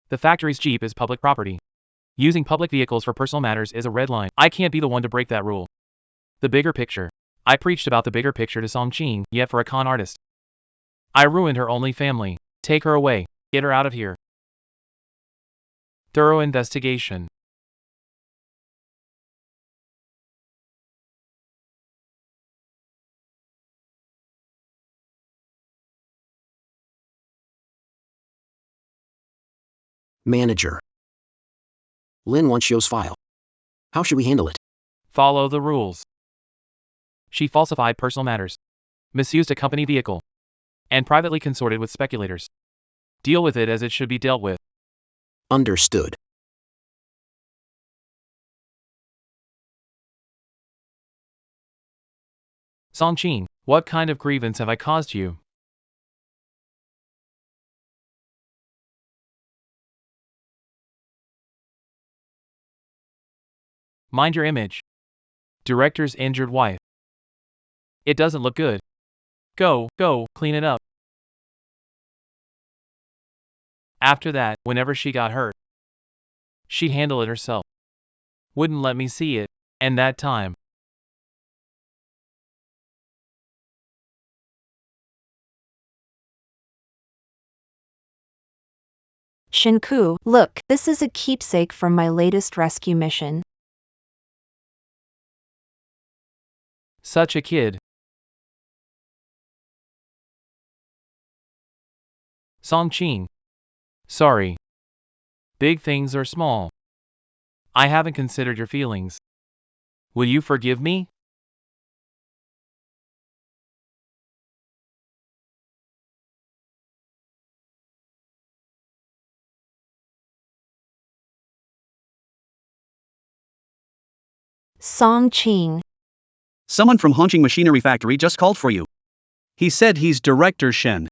The factory's jeep is public property. Using public vehicles for personal matters is a red line. I can't be the one to break that rule. The bigger picture. I preached about the bigger picture to Songqing, yet for a con artist. I ruined her only family. Take her away. Get her out of here. Thorough investigation. Manager. Lin Wanqiu's file. How should we handle it? Follow the rules. She falsified personal matters, misused a company vehicle, and privately consorted with speculators. Deal with it as it should be dealt with. Understood. Songqing, what kind of grievance have I caused you? Mind your image. Director's injured wife. It doesn't look good. Go, clean it up. After that, whenever she got hurt, she'd handle it herself. Wouldn't let me see it, and that time. Shinku, look, this is a keepsake from my latest rescue mission. Such a kid. Songqing. Sorry. Big things are small. I haven't considered your feelings. Will you forgive me? Song Ching. Someone from Honching Machinery Factory just called for you. He said he's Director Shen.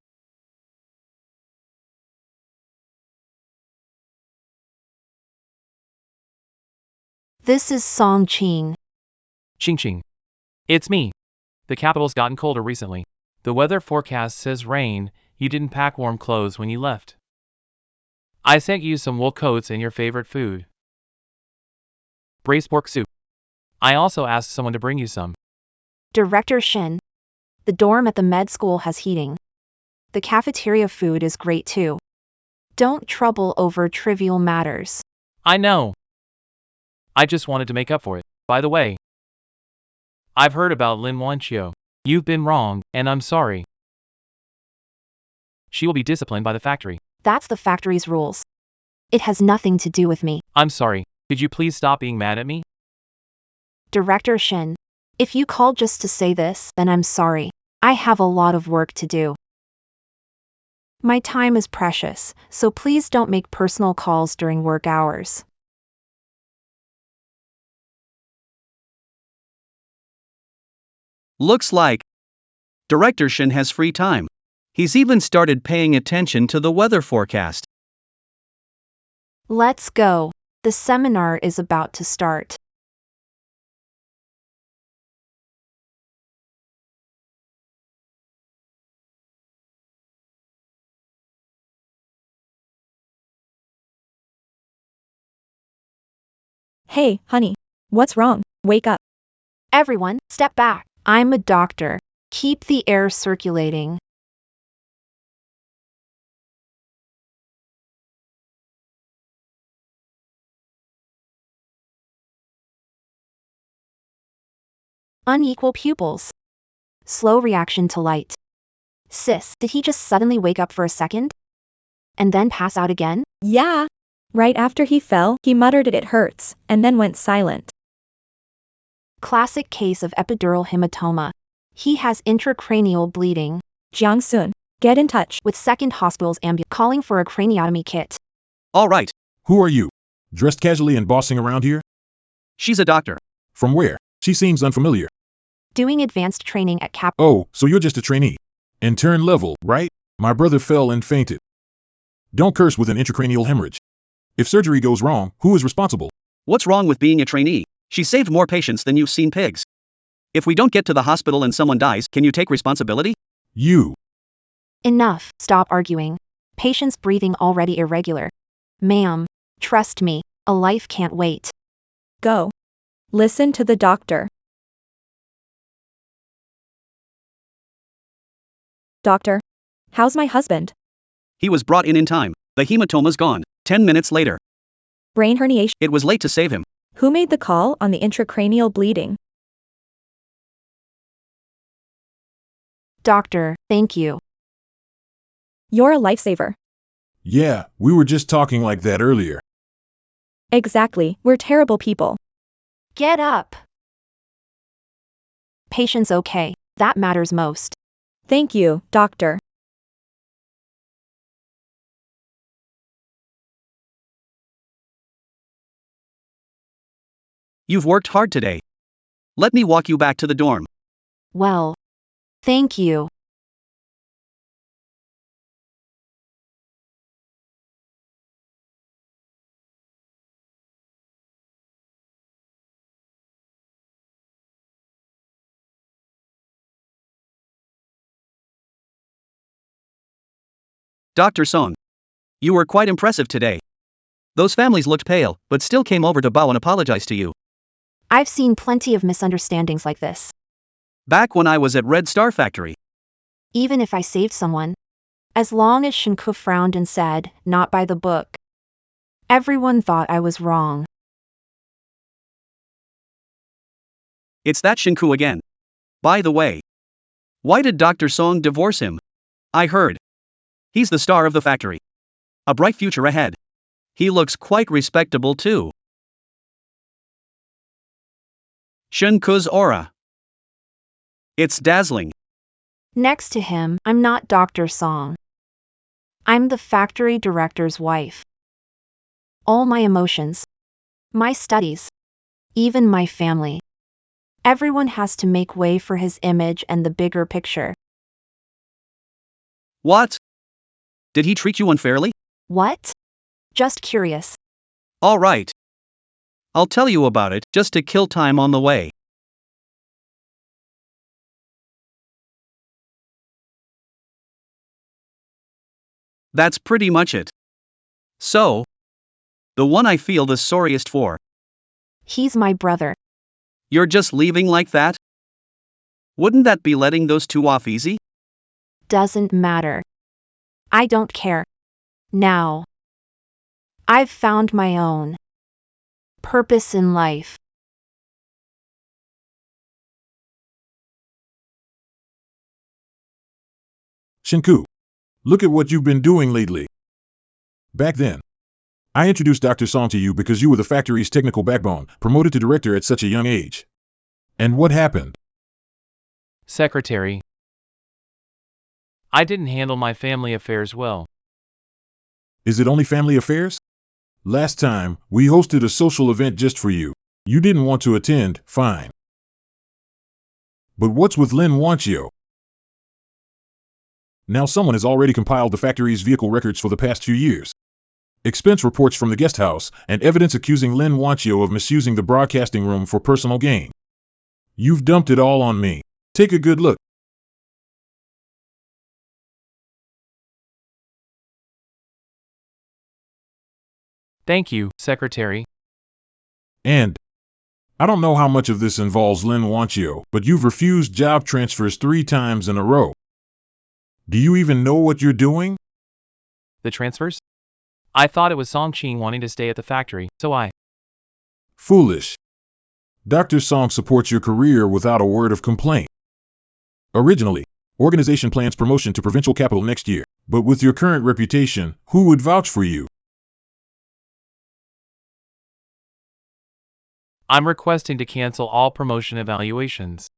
This is Song Ching. Ching Ching. It's me. The capital's gotten colder recently. The weather forecast says rain. You didn't pack warm clothes when you left. I sent you some wool coats and your favorite food. Braised pork soup. I also asked someone to bring you some. Director Shin. The dorm at the med school has heating. The cafeteria food is great too. Don't trouble over trivial matters. I know. I just wanted to make up for it. By the way, I've heard about Lin Wanqiu. You've been wrong, and I'm sorry. She will be disciplined by the factory. That's the factory's rules. It has nothing to do with me. I'm sorry. Could you please stop being mad at me? Director Shin. If you called just to say this, then I'm sorry. I have a lot of work to do. My time is precious, so please don't make personal calls during work hours. Looks like Director Shen has free time. He's even started paying attention to the weather forecast. Let's go. The seminar is about to start. Hey, honey. What's wrong? Wake up. Everyone, step back. I'm a doctor. Keep the air circulating. Unequal pupils. Slow reaction to light. Sis, did he just suddenly wake up for a second? And then pass out again? Yeah. Right after he fell, he muttered it hurts, and then went silent. Classic case of epidural hematoma. He has intracranial bleeding. Jiangsun, get in touch With Second Hospital's ambulance calling for a craniotomy kit. All right, Who are you? Dressed casually and bossing around here? she's a doctor. From where? She seems unfamiliar. Doing advanced training at Cap. Oh, so you're just a trainee. Intern level, right? My brother fell and fainted. Don't curse with an intracranial hemorrhage. If surgery goes wrong, who is responsible? What's wrong with being a trainee? She saved more patients than you've seen pigs. If we don't get to the hospital and someone dies, can you take responsibility? You. Enough, stop arguing. Patient's breathing already irregular. Ma'am, trust me, a life can't wait. Go. Listen to the doctor. Doctor. How's my husband? He was brought in time. The hematoma's gone. 10 minutes later. Brain herniation. It was late to save him. Who made the call on the intracranial bleeding? Doctor, thank you. You're a lifesaver. Yeah, we were just talking like that earlier. Exactly, we're terrible people. Get up. Patient's okay. That matters most. Thank you, doctor. You've worked hard today. Let me walk you back to the dorm. Well, thank you. Dr. Song. You were quite impressive today. Those families looked pale, but still came over to bow and apologize to you. I've seen plenty of misunderstandings like this. Back when I was at Red Star Factory. Even if I saved someone. As long as Shinku frowned and said, not by the book. Everyone thought I was wrong. It's that Shinku again. By the way. Why did Dr. Song divorce him? I heard. He's the star of the factory. A bright future ahead. He looks quite respectable too. Shunku's aura. It's dazzling. Next to him, I'm not Dr. Song. I'm the factory director's wife. All my emotions, my studies, even my family. Everyone has to make way for his image and the bigger picture. What? Did he treat you unfairly? What? Just curious. All right. I'll tell you about it, just to kill time on the way. That's pretty much it. So, the one I feel the sorriest for. He's my brother. You're just leaving like that? Wouldn't that be letting those two off easy? Doesn't matter. I don't care. Now. I've found my own purpose in life. Shinku, look at what you've been doing lately. Back then, I introduced Dr. Song to you because you were the factory's technical backbone, promoted to director at such a young age. And what happened? Secretary. I didn't handle my family affairs well. Is it only family affairs? Last time, we hosted a social event just for you. You didn't want to attend, fine. But what's with Lin Wanchio? Now someone has already compiled the factory's vehicle records for the past 2 years. Expense reports from the guest house, and evidence accusing Lin Wanchio of misusing the broadcasting room for personal gain. You've dumped it all on me. Take a good look. Thank you, Secretary. And I don't know how much of this involves Lin Wanchio, but you've refused job transfers 3 times in a row. Do you even know what you're doing? The transfers? I thought it was Song Qing wanting to stay at the factory, so I... Foolish. Dr. Song supports your career without a word of complaint. Originally, organization plans promotion to provincial capital next year, but with your current reputation, who would vouch for you? I'm requesting to cancel all promotion evaluations.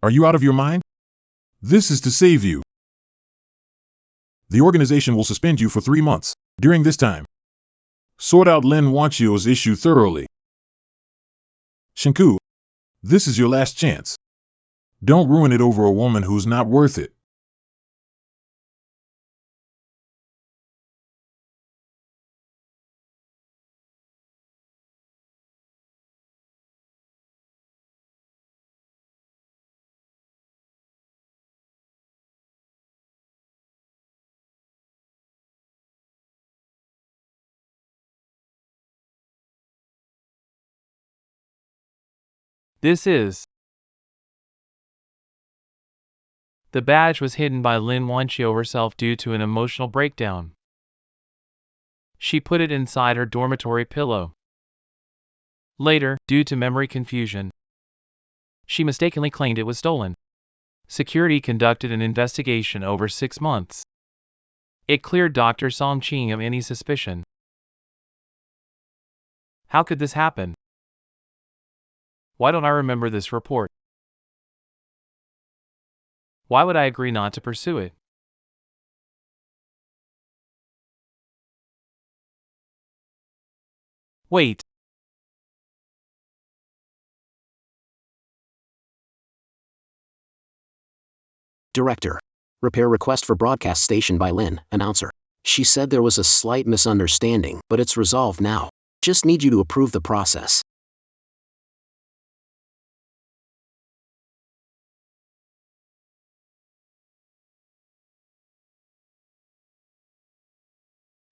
Are you out of your mind? This is to save you. The organization will suspend you for 3 months. During this time, sort out Lin Wanchio's issue thoroughly. Shinku, this is your last chance. Don't ruin it over a woman who's not worth it. This is... The badge was hidden by Lin Wanchio herself due to an emotional breakdown. She put it inside her dormitory pillow. Later, due to memory confusion, she mistakenly claimed it was stolen. Security conducted an investigation over 6 months. It cleared Dr. Song Qing of any suspicion. How could this happen? Why don't I remember this report? Why would I agree not to pursue it? Wait. Director. Repair request for broadcast station by Lynn, announcer. She said there was a slight misunderstanding, but it's resolved now. Just need you to approve the process.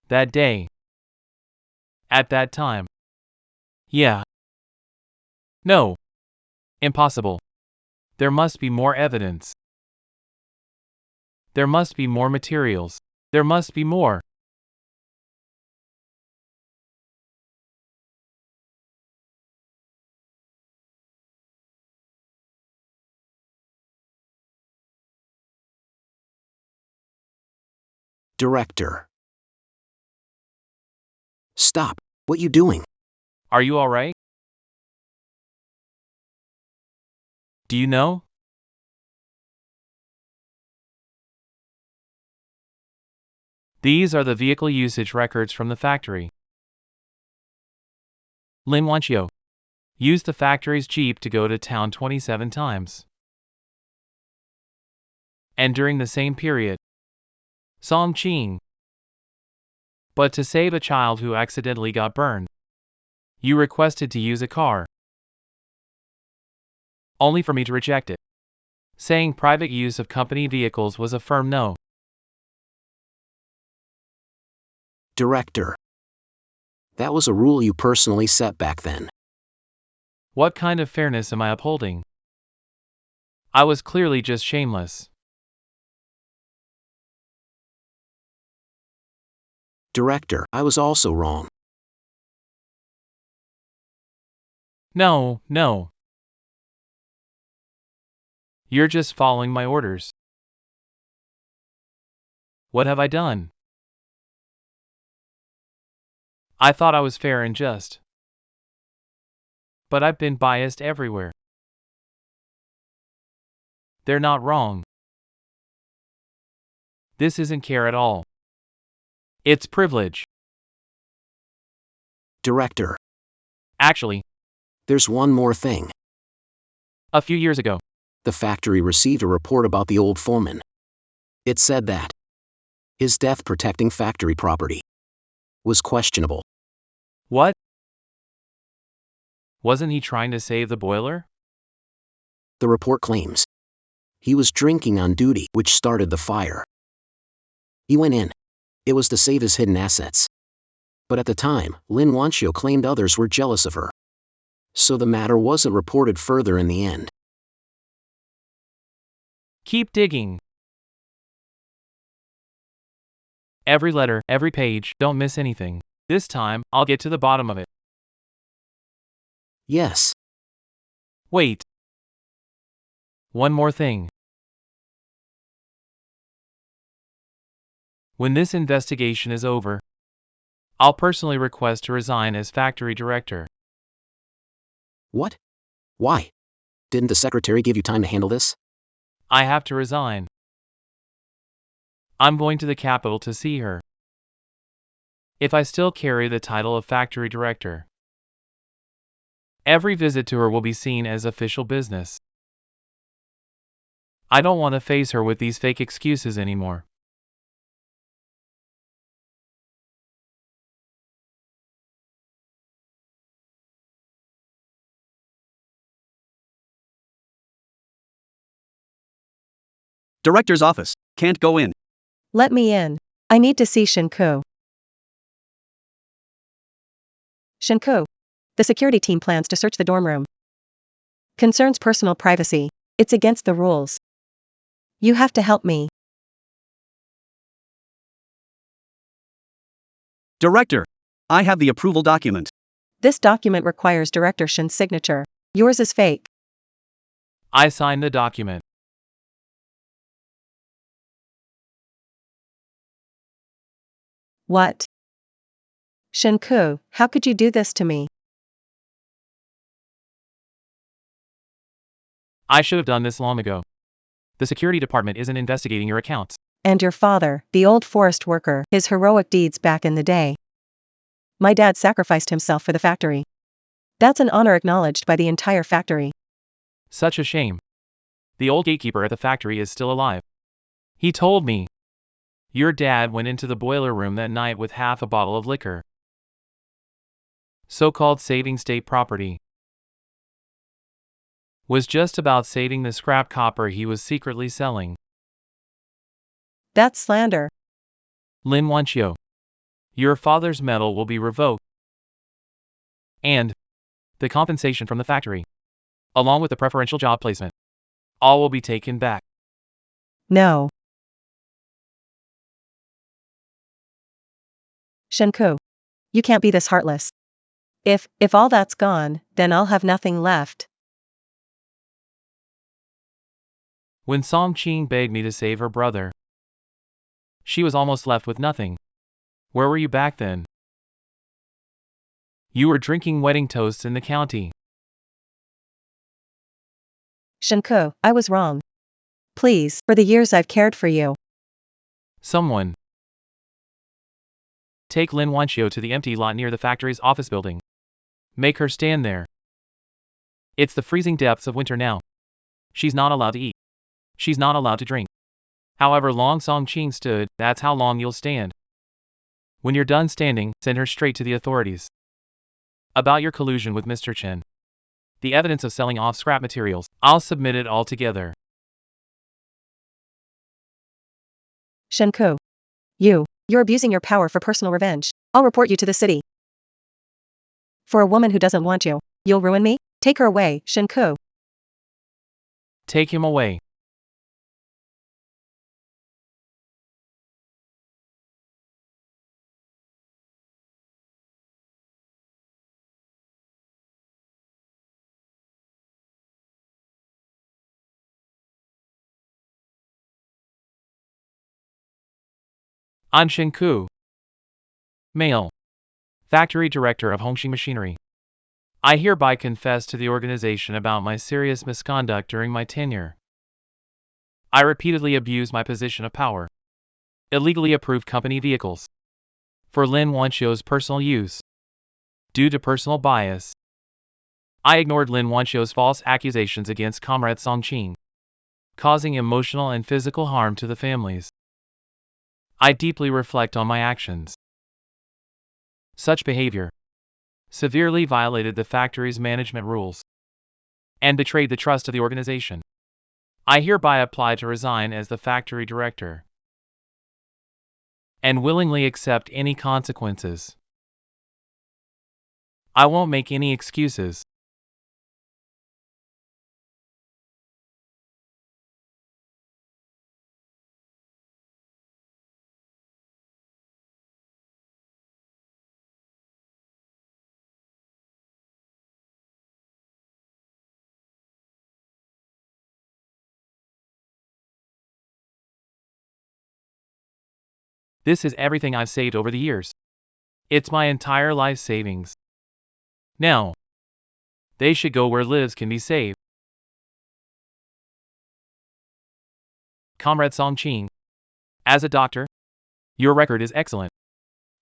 That day. At that time. Yeah. No. Impossible. There must be more evidence. There must be more materials. There must be more. Director. Stop. What you doing? Are you alright? Do you know? These are the vehicle usage records from the factory. Lin Wanqiu used the factory's Jeep to go to town 27 times. And during the same period, Song Qing. But to save a child who accidentally got burned, you requested to use a car. Only for me to reject it, saying private use of company vehicles was a firm no. Director. That was a rule you personally set back then. What kind of fairness am I upholding? I was clearly just shameless. Director, I was also wrong. No. You're just following my orders. What have I done? I thought I was fair and just. But I've been biased everywhere. They're not wrong. This isn't care at all. It's privilege. Director. Actually, There's one more thing. a few years ago, The factory received a report about the old foreman. It said that his death protecting factory property was questionable. what? Wasn't he trying to save the boiler? The report claims he was drinking on duty, which started the fire. He went in. It was to save his hidden assets. But at the time, Lin Wanqiu claimed others were jealous of her. So the matter wasn't reported further in the end. Keep digging. Every letter, every page, don't miss anything. This time, I'll get to the bottom of it. Yes. Wait. One more thing. When this investigation is over, I'll personally request to resign as factory director. What? Why? Didn't the secretary give you time to handle this? I have to resign. I'm going to the capital to see her. If I still carry the title of factory director, every visit to her will be seen as official business. I don't want to face her with these fake excuses anymore. Director's office. Can't go in. Let me in. I need to see Shinku. Shinku. The security team plans to search the dorm room. Concerns personal privacy. It's against the rules. You have to help me. Director. I have the approval document. This document requires Director Shin's signature. Yours is fake. I signed the document. What? Shinku, how could you do this to me? I should have done this long ago. The security department isn't investigating your accounts. And your father, the old forest worker, his heroic deeds back in the day. My dad sacrificed himself for the factory. That's an honor acknowledged by the entire factory. Such a shame. The old gatekeeper at the factory is still alive. He told me. Your dad went into the boiler room that night with half a bottle of liquor. So-called saving state property. Was just about saving the scrap copper he was secretly selling. That's slander. Lin Wanqiu. Your father's medal will be revoked. And the compensation from the factory, along with the preferential job placement, all will be taken back. No. Shinku. You can't be this heartless. If all that's gone, then I'll have nothing left. When Song Qing begged me to save her brother, she was almost left with nothing. Where were you back then? You were drinking wedding toasts in the county. Shinku, I was wrong. Please, for the years I've cared for you. Someone. Take Lin Wanxiu to the empty lot near the factory's office building. Make her stand there. It's the freezing depths of winter now. She's not allowed to eat. She's not allowed to drink. However long Song Qing stood, that's how long you'll stand. When you're done standing, send her straight to the authorities. About your collusion with Mr. Chen. The evidence of selling off scrap materials, I'll submit it all together. Shinku. You're abusing your power for personal revenge. I'll report you to the city. For a woman who doesn't want you, you'll ruin me? Take her away, Shinku. Take him away. I'm Shinku. Male. Factory Director of Hongxi Machinery. I hereby confess to the organization about my serious misconduct during my tenure. I repeatedly abused my position of power. Illegally approved company vehicles. For Lin Wanxiu's personal use. Due to personal bias. I ignored Lin Wanxiu's false accusations against Comrade Song Qing, causing emotional and physical harm to the families. I deeply reflect on my actions. Such behavior severely violated the factory's management rules and betrayed the trust of the organization. I hereby apply to resign as the factory director and willingly accept any consequences. I won't make any excuses. This is everything I've saved over the years. It's my entire life savings. Now, they should go where lives can be saved. Comrade Song Qing, as a doctor, your record is excellent.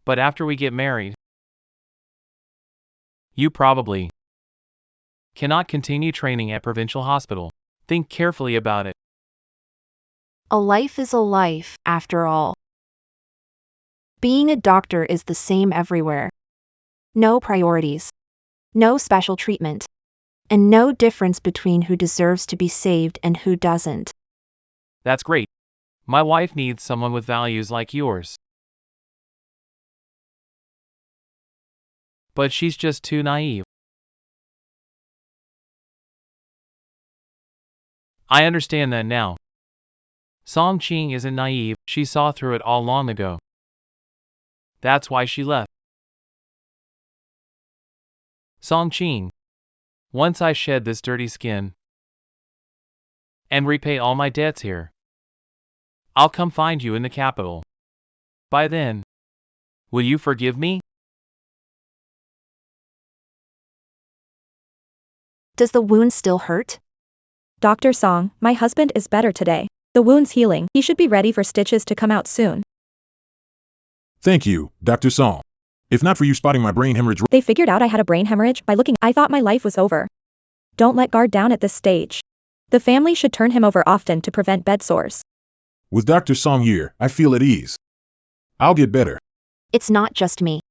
But after we get married, you probably cannot continue training at provincial hospital. Think carefully about it. A life is a life, after all. Being a doctor is the same everywhere. No priorities. No special treatment. And no difference between who deserves to be saved and who doesn't. That's great. My wife needs someone with values like yours. But she's just too naive. I understand that now. Song Qing isn't naive, she saw through it all long ago. That's why she left. Song Qing, once I shed this dirty skin and repay all my debts here, I'll come find you in the capital. By then, will you forgive me? Does the wound still hurt? Dr. Song, my husband is better today. The wound's healing. He should be ready for stitches to come out soon. Thank you, Dr. Song. If not for you spotting my brain hemorrhage, They figured out I had a brain hemorrhage by looking. I thought my life was over. Don't let guard down at this stage. The family should turn him over often to prevent bed sores. with Dr. Song here, I feel at ease. I'll get better. It's not just me.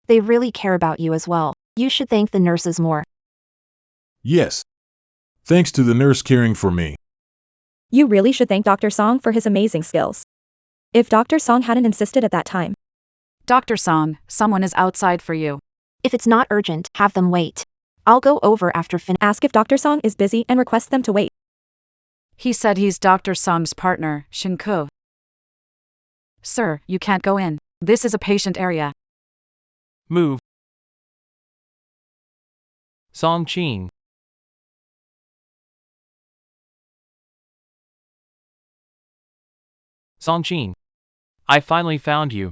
They really care about you as well. You should thank the nurses more. Yes. Thanks to the nurse caring for me. You really should thank Dr. Song for his amazing skills. If Dr. Song hadn't insisted at that time. Dr. Song, someone is outside for you. If it's not urgent, have them wait. I'll go over after Ask if Dr. Song is busy and request them to wait. He said he's Dr. Song's partner, Shinku. Sir, you can't go in. This is a patient area. Move. Song Qing. Song Qing. I finally found you.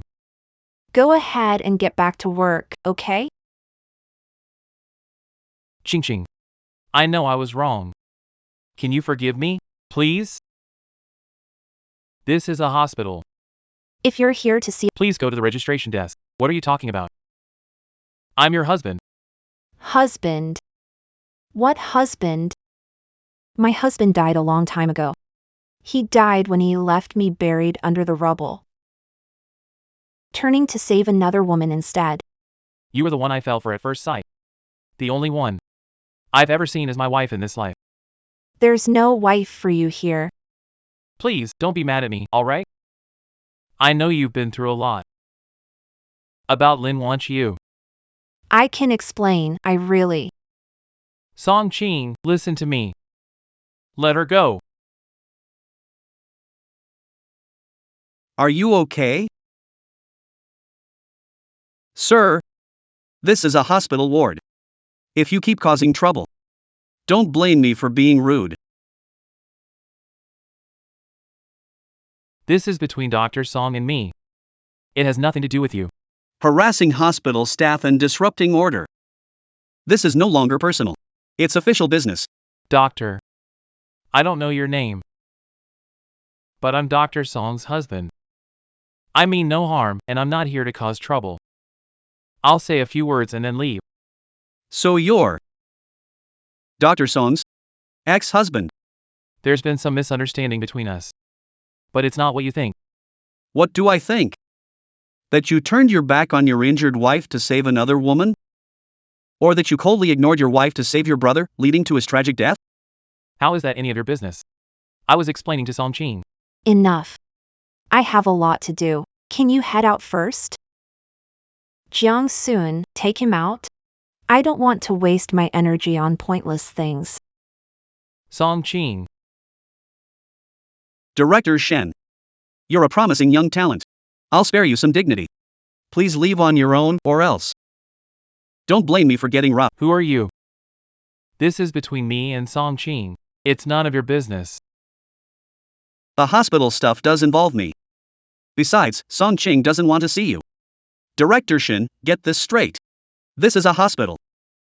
Go ahead and get back to work, okay? Qing Qing. I know I was wrong. Can you forgive me, please? This is a hospital. If you're here to see Please go to the registration desk. What are you talking about? I'm your husband. husband. What husband? My husband died a long time ago. He died when he left me buried under the rubble. Turning to save another woman instead. You were the one I fell for at first sight. The only one I've ever seen as my wife in this life. There's no wife for you here. Please, don't be mad at me, alright? I know you've been through a lot. About Lin wants you. I can explain, I really. Song Ching, listen to me. Let her go. Are you okay? Sir, this is a hospital ward. If you keep causing trouble, don't blame me for being rude. This is between Dr. Song and me. It has nothing to do with you. Harassing hospital staff and disrupting order. This is no longer personal. It's official business. Doctor. I don't know your name. But I'm Dr. Song's husband. I mean no harm, and I'm not here to cause trouble. I'll say a few words and then leave. So you're Dr. Song's ex-husband. There's been some misunderstanding between us. But it's not what you think. What do I think? That you turned your back on your injured wife to save another woman? Or that you coldly ignored your wife to save your brother, leading to his tragic death? How is that any of your business? I was explaining to Song Ching. Enough. I have a lot to do. Can you head out first? Jiang Sun, take him out. I don't want to waste my energy on pointless things. Song Ching. Director Shen. You're a promising young talent. I'll spare you some dignity. Please leave on your own, or else. Don't blame me for getting rough. Who are you? This is between me and Song Ching. It's none of your business. The hospital stuff does involve me. Besides, Song Ching doesn't want to see you. Director Shen, get this straight. This is a hospital.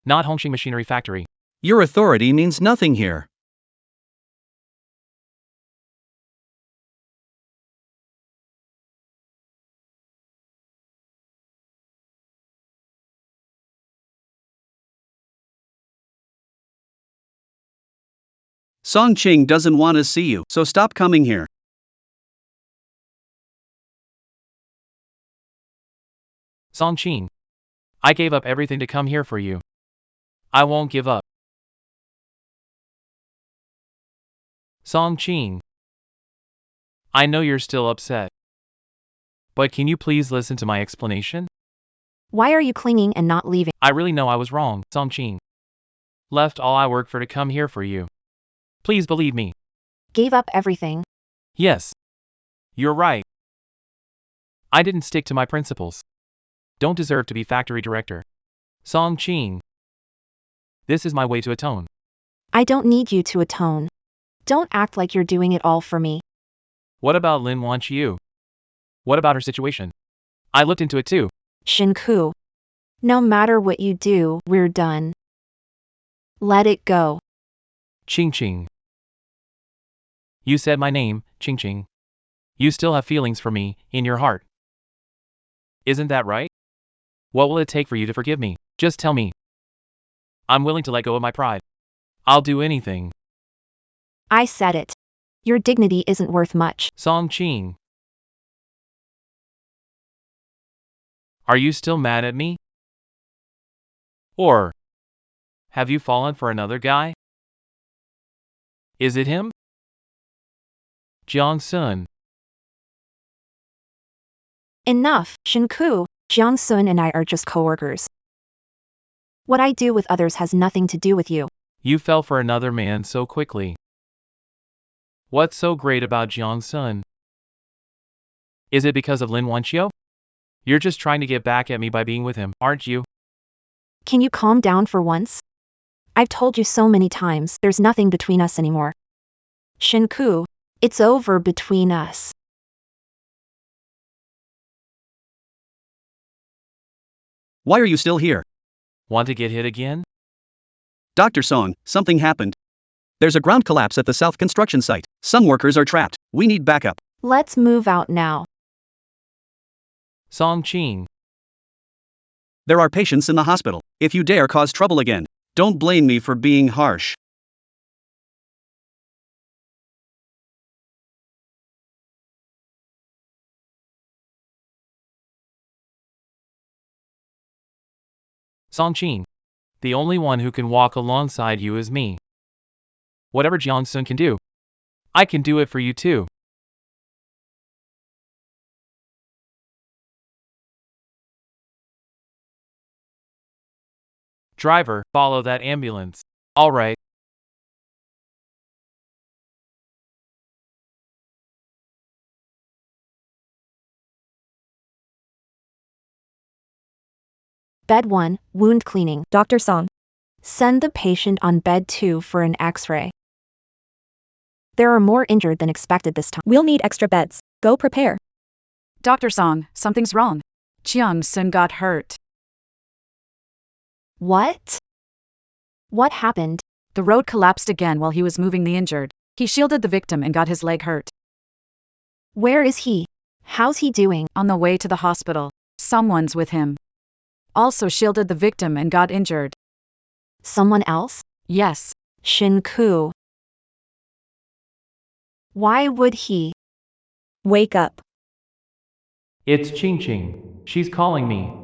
Not Hongqing Machinery Factory. Your authority means nothing here. Song Ching doesn't want to see you, so stop coming here. Song Ching. I gave up everything to come here for you. I won't give up. Song Ching. I know you're still upset. But can you please listen to my explanation? Why are you clinging and not leaving? I really know I was wrong, Song Ching. Left all I work for to come here for you. Please believe me. Gave up everything. Yes. You're right. I didn't stick to my principles. Don't deserve to be factory director. Song Ching. This is my way to atone. I don't need you to atone. Don't act like you're doing it all for me. What about Lin wants you? What about her situation? I looked into it too. Shinku. No matter what you do, we're done. Let it go. Ching Ching. You said my name, Ching Ching. You still have feelings for me, in your heart. Isn't that right? What will it take for you to forgive me? Just tell me. I'm willing to let go of my pride. I'll do anything. I said it. Your dignity isn't worth much. Song Ching. Are you still mad at me? Or have you fallen for another guy? Is it him? Jiang Sun. Enough, Shinku. Jiang Sun and I are just coworkers. What I do with others has nothing to do with you. You fell for another man so quickly. What's so great about Jiang Sun? Is it because of Lin Wanqiu? You're just trying to get back at me by being with him, aren't you? Can you calm down for once? I've told you so many times, there's nothing between us anymore. Shinku, it's over between us. Why are you still here? Want to get hit again? Dr. Song, something happened. There's a ground collapse at the south construction site. Some workers are trapped. We need backup. Let's move out now. Song Ching. There are patients in the hospital. If you dare cause trouble again, don't blame me for being harsh. Song Ching. The only one who can walk alongside you is me. Whatever Jiang Sun can do, I can do it for you too. Driver, follow that ambulance. All right. Bed 1, wound cleaning. Dr. Song. Send the patient on bed 2 for an x-ray. There are more injured than expected this time. We'll need extra beds. Go prepare. Dr. Song, something's wrong. Jiang Sun got hurt. What? What happened? The road collapsed again while he was moving the injured. He shielded the victim and got his leg hurt. Where is he? How's he doing? On the way to the hospital. Someone's with him. Also shielded the victim and got injured. Someone else? Yes. Shin Ku. Why would he? Wake up. It's Ching Ching. She's calling me.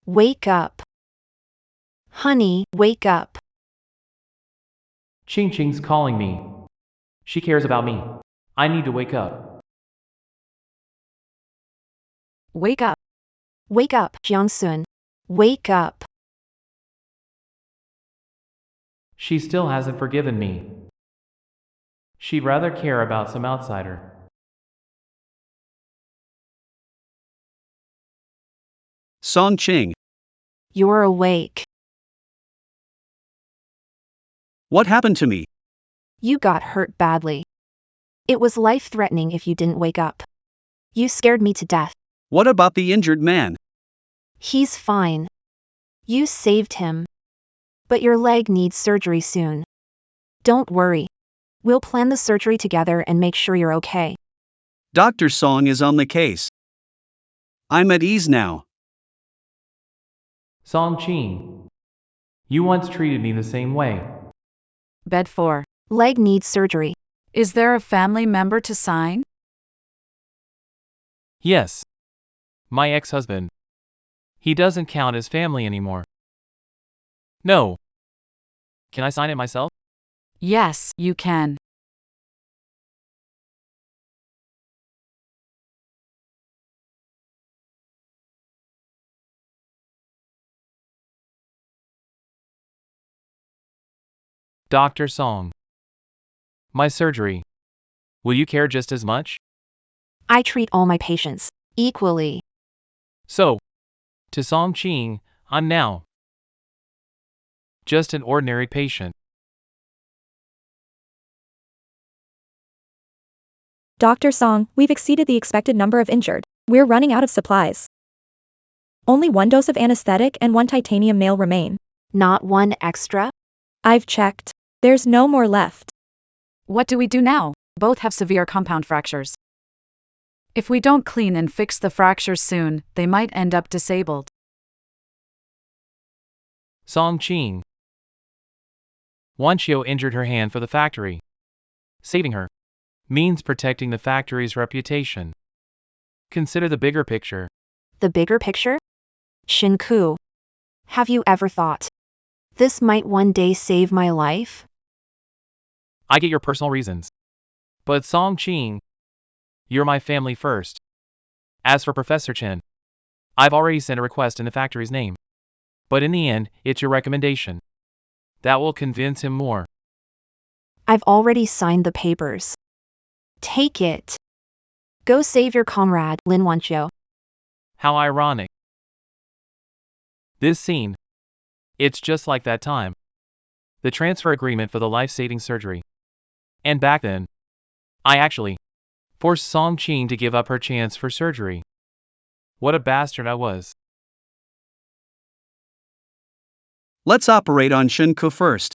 Wake up. Honey, wake up. Ching Ching's calling me. She cares about me. I need to wake up. Wake up. Wake up, Jiang Sun. Wake up. She still hasn't forgiven me. She'd rather care about some outsider. Song Ching. You're awake. What happened to me? You got hurt badly. It was life-threatening if you didn't wake up. You scared me to death. What about the injured man? He's fine. You saved him. But your leg needs surgery soon. Don't worry. We'll plan the surgery together and make sure you're okay. Dr. Song is on the case. I'm at ease now. Song Ching. You once treated me the same way. Bed 4. Leg needs surgery. Is there a family member to sign? Yes. My ex-husband. He doesn't count as family anymore. No. Can I sign it myself? Yes, you can. Dr. Song. My surgery. Will you care just as much? I treat all my patients equally. So, to Song Ching, I'm now just an ordinary patient. Dr. Song, we've exceeded the expected number of injured. We're running out of supplies. Only 1 dose of anesthetic and 1 titanium nail remain. Not one extra? I've checked. There's no more left. What do we do now? Both have severe compound fractures. If we don't clean and fix the fractures soon, they might end up disabled. Song Ching. Wanchio injured her hand for the factory. Saving her means protecting the factory's reputation. Consider the bigger picture. The bigger picture? Shin Ku. Have you ever thought this might one day save my life? I get your personal reasons. But Song Ching, you're my family first. As for Professor Chen, I've already sent a request in the factory's name. But in the end, it's your recommendation that will convince him more. I've already signed the papers. Take it. Go save your comrade, Lin Wanqiu. How ironic. This scene It's just like that time. The transfer agreement for the life-saving surgery. And back then, I actually forced Song Ching to give up her chance for surgery. What a bastard I was. Let's operate on Shinku first.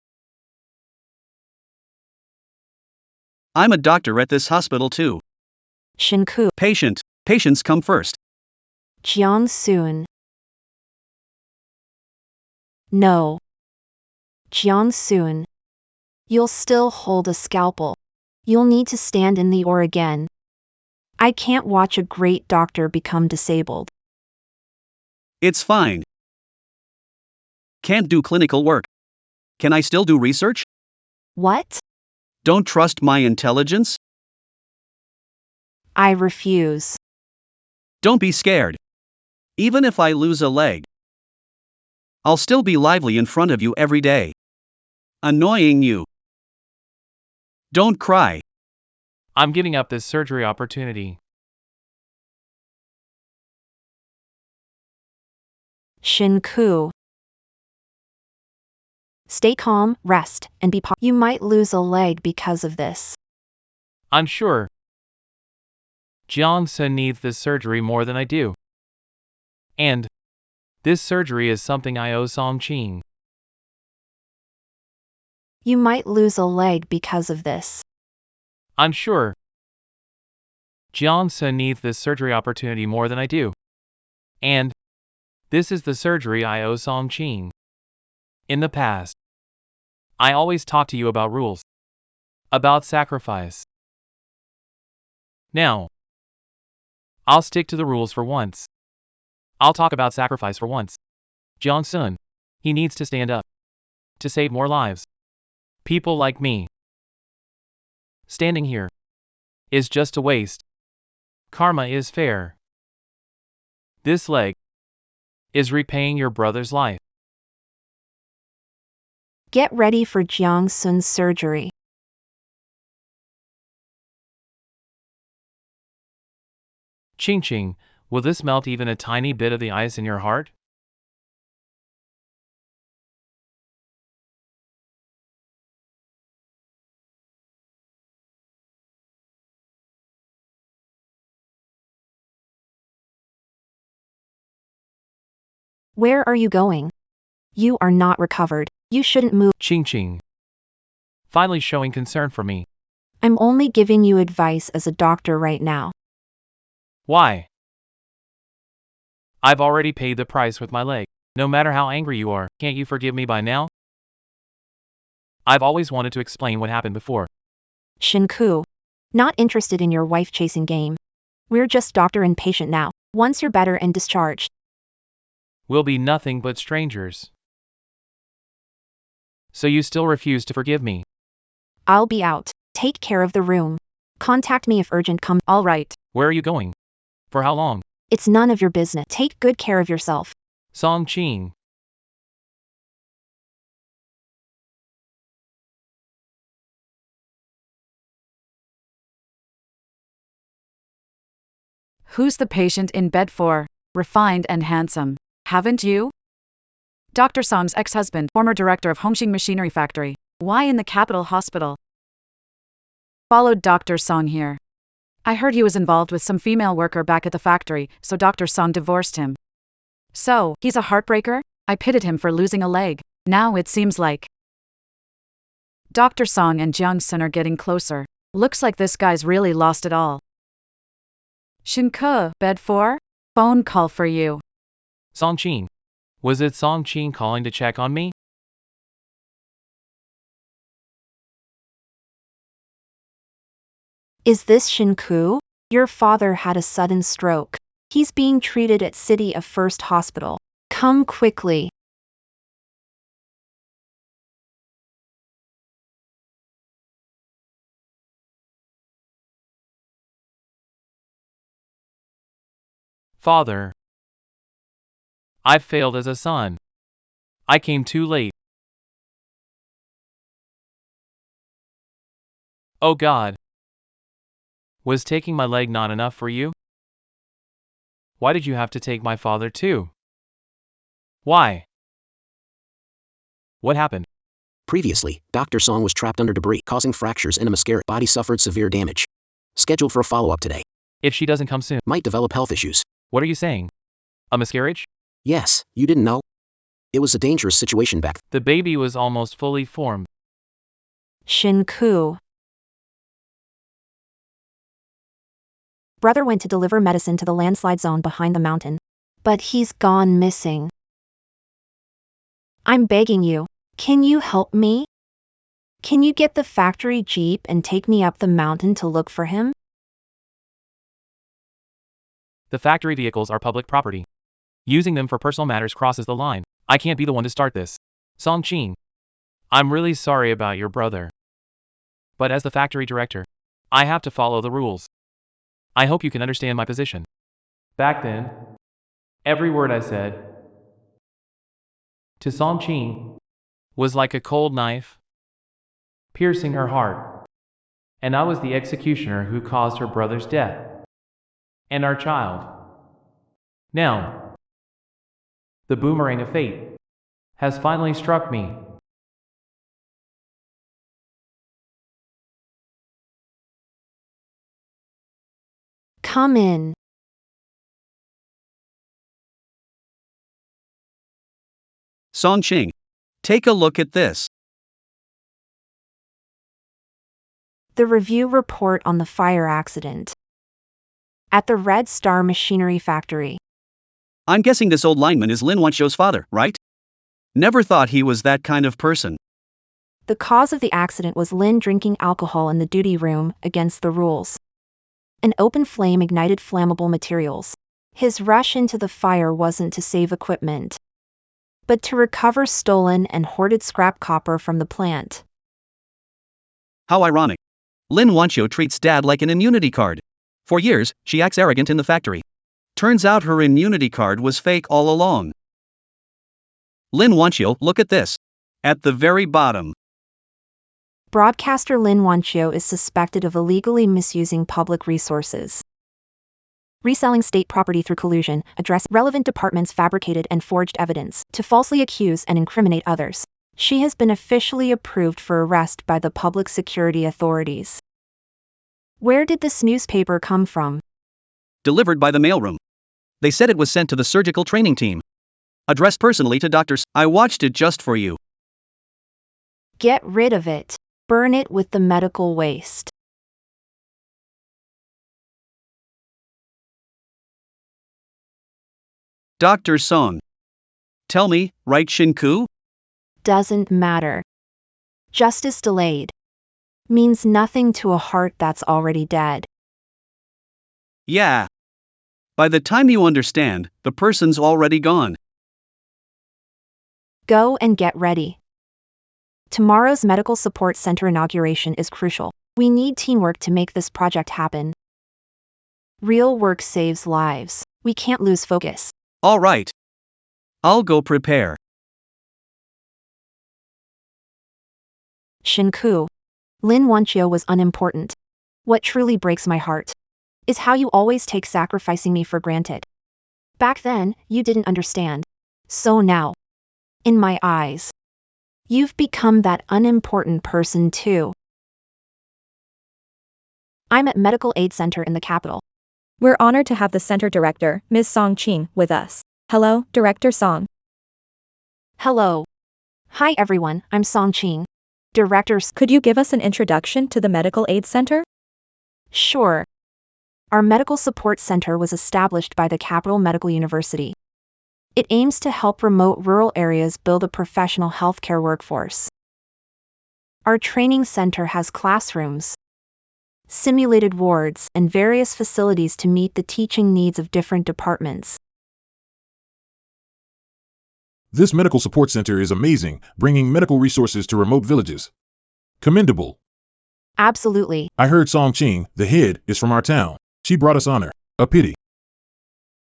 I'm a doctor at this hospital too. Shinku, Patients come first. Jiang Sun. No. Jiang Sun. You'll still hold a scalpel. You'll need to stand in the OR again. I can't watch a great doctor become disabled. It's fine. Can't do clinical work. Can I still do research? What? Don't trust my intelligence? I refuse. Don't be scared. Even if I lose a leg, I'll still be lively in front of you every day. Annoying you. Don't cry. I'm giving up this surgery opportunity. Shinku. Stay calm, rest, and be You might lose a leg because of this. I'm sure Jiang Sun needs this surgery more than I do. And this surgery is something I owe Song Ching. You might lose a leg because of this. I'm sure Jiang Sun needs this surgery opportunity more than I do. And this is the surgery I owe Song Ching. In the past, I always talk to you about rules, about sacrifice. Now, I'll stick to the rules for once. I'll talk about sacrifice for once. Jiang Sun, he needs to stand up to save more lives. People like me. Standing here is just a waste. Karma is fair. This leg is repaying your brother's life. Get ready for Jiang Sun's surgery. Ching Ching, will this melt even a tiny bit of the ice in your heart? Where are you going? You are not recovered. You shouldn't move. Ching Ching, finally showing concern for me. I'm only giving you advice as a doctor right now. Why? I've already paid the price with my leg. No matter how angry you are, can't you forgive me by now? I've always wanted to explain what happened before. Shinku. Not interested in your wife-chasing game. We're just doctor and patient now. Once you're better and discharged, We'll be nothing but strangers. So you still refuse to forgive me? I'll be out. Take care of the room. Contact me if urgent comes. All right. Where are you going? For how long? It's none of your business. Take good care of yourself. Song Ching. Who's the patient in bed for? Refined and handsome. Haven't you? Dr. Song's ex-husband, former director of Hongqing Machinery Factory. Why in the capital hospital? Followed Dr. Song here. I heard he was involved with some female worker back at the factory, so Dr. Song divorced him. So, he's a heartbreaker? I pitied him for losing a leg. Now it seems like Dr. Song and Jiang Sun are getting closer. Looks like this guy's really lost it all. Shinku, bed 4? Phone call for you. Song Ching. Was it Song Ching calling to check on me? Is this Shinku? Your father had a sudden stroke. He's being treated at City of First Hospital. Come quickly. Father. I've failed as a son. I came too late. Oh God. Was taking my leg not enough for you? Why did you have to take my father too? Why? What happened? Previously, Dr. Song was trapped under debris, causing fractures in a miscarriage. Body suffered severe damage. Scheduled for a follow-up today. If she doesn't come soon, Might develop health issues. what are you saying? A miscarriage? Yes, you didn't know? It was a dangerous situation back The baby was almost fully formed. Shinku. Brother went to deliver medicine to the landslide zone behind the mountain. But he's gone missing. I'm begging you, can you help me? Can you get the factory jeep and take me up the mountain to look for him? The factory vehicles are public property. Using them for personal matters crosses the line. I can't be the one to start this. Song Qing. I'm really sorry about your brother. But as the factory director, I have to follow the rules. I hope you can understand my position. Back then, every word I said to Song Qing was like a cold knife, piercing her heart. And I was the executioner who caused her brother's death. And our child. Now, the boomerang of fate has finally struck me. Come in. Song Qing. Take a look at this. The review report on the fire accident at the Red Star Machinery Factory. I'm guessing this old lineman is Lin Wanshou's father, right? Never thought he was that kind of person. The cause of the accident was Lin drinking alcohol in the duty room against the rules. An open flame ignited flammable materials. His rush into the fire wasn't to save equipment, but to recover stolen and hoarded scrap copper from the plant. How ironic. Lin Wanshou treats Dad like an immunity card. For years, she acts arrogant in the factory. Turns out her immunity card was fake all along. Lin Wanshou, look at this. At the very bottom. Broadcaster Lin Wanshou is suspected of illegally misusing public resources. Reselling state property through collusion, address relevant departments fabricated and forged evidence to falsely accuse and incriminate others. She has been officially approved for arrest by the public security authorities. Where did this newspaper come from? Delivered by the mailroom. They said it was sent to the surgical training team. Addressed personally to doctors. I watched it just for you. Get rid of it. Burn it with the medical waste. Dr. Song. Tell me, right Shinku? Doesn't matter. Justice delayed means nothing to a heart that's already dead. Yeah. By the time you understand, the person's already gone. Go and get ready. Tomorrow's Medical Support Center inauguration is crucial. We need teamwork to make this project happen. Real work saves lives. We can't lose focus. All right. I'll go prepare. Shinku. Lin Wanshou was unimportant. What truly breaks my heart is how you always take sacrificing me for granted. Back then, you didn't understand. So now, in my eyes, you've become that unimportant person too. I'm at Medical Aid Center in the capital. We're honored to have the center director, Ms. Song Qing, with us. Hello, Director Song. Hello. Hi everyone, I'm Song Qing. Directors. Could you give us an introduction to the Medical Aid Center? Sure. Our Medical Support Center was established by the Capital Medical University. It aims to help remote rural areas build a professional healthcare workforce. Our training center has classrooms, simulated wards, and various facilities to meet the teaching needs of different departments. This medical support center is amazing, bringing medical resources to remote villages. Commendable. Absolutely. I heard Song Qing, the head, is from our town. She brought us honor. A pity.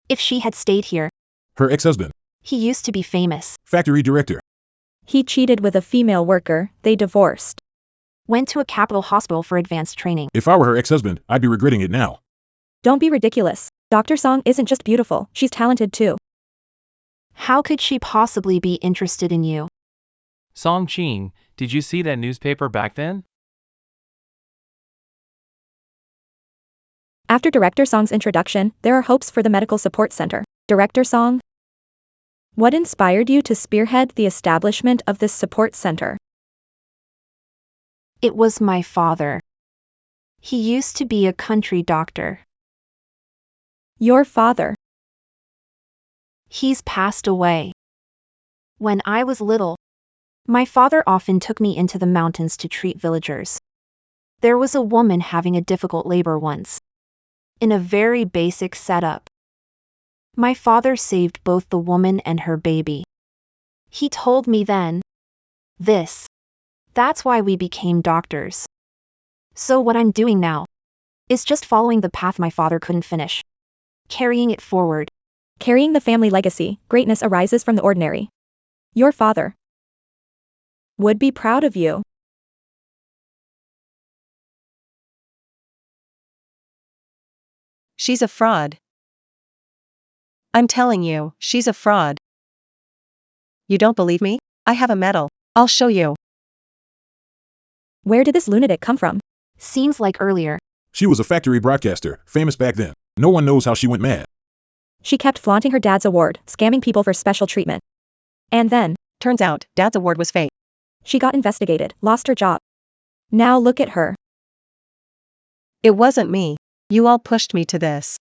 If she had stayed here. Her ex-husband. He used to be famous. Factory director. He cheated with a female worker, they divorced. Went to a capital hospital for advanced training. If I were her ex-husband, I'd be regretting it now. Don't be ridiculous. Dr. Song isn't just beautiful, she's talented too. How could she possibly be interested in you? Song Ching, did you see that newspaper back then? After Director Song's introduction, there are hopes for the Medical Support Center. Director Song, what inspired you to spearhead the establishment of this support center? It was my father. He used to be a country doctor. Your father. He's passed away. When I was little, my father often took me into the mountains to treat villagers. There was a woman having a difficult labor once. In a very basic setup. My father saved both the woman and her baby. He told me then, that's why we became doctors. So what I'm doing now is just following the path my father couldn't finish. Carrying it forward. Carrying the family legacy, greatness arises from the ordinary. Your father would be proud of you. She's a fraud. I'm telling you, she's a fraud. You don't believe me? I have a medal. I'll show you. Where did this lunatic come from? Seems like earlier. She was a factory broadcaster, famous back then. No one knows how she went mad. She kept flaunting her dad's award, scamming people for special treatment. And then, Turns out, Dad's award was fake. she got investigated, lost her job. Now look at her. It wasn't me. You all pushed me to this.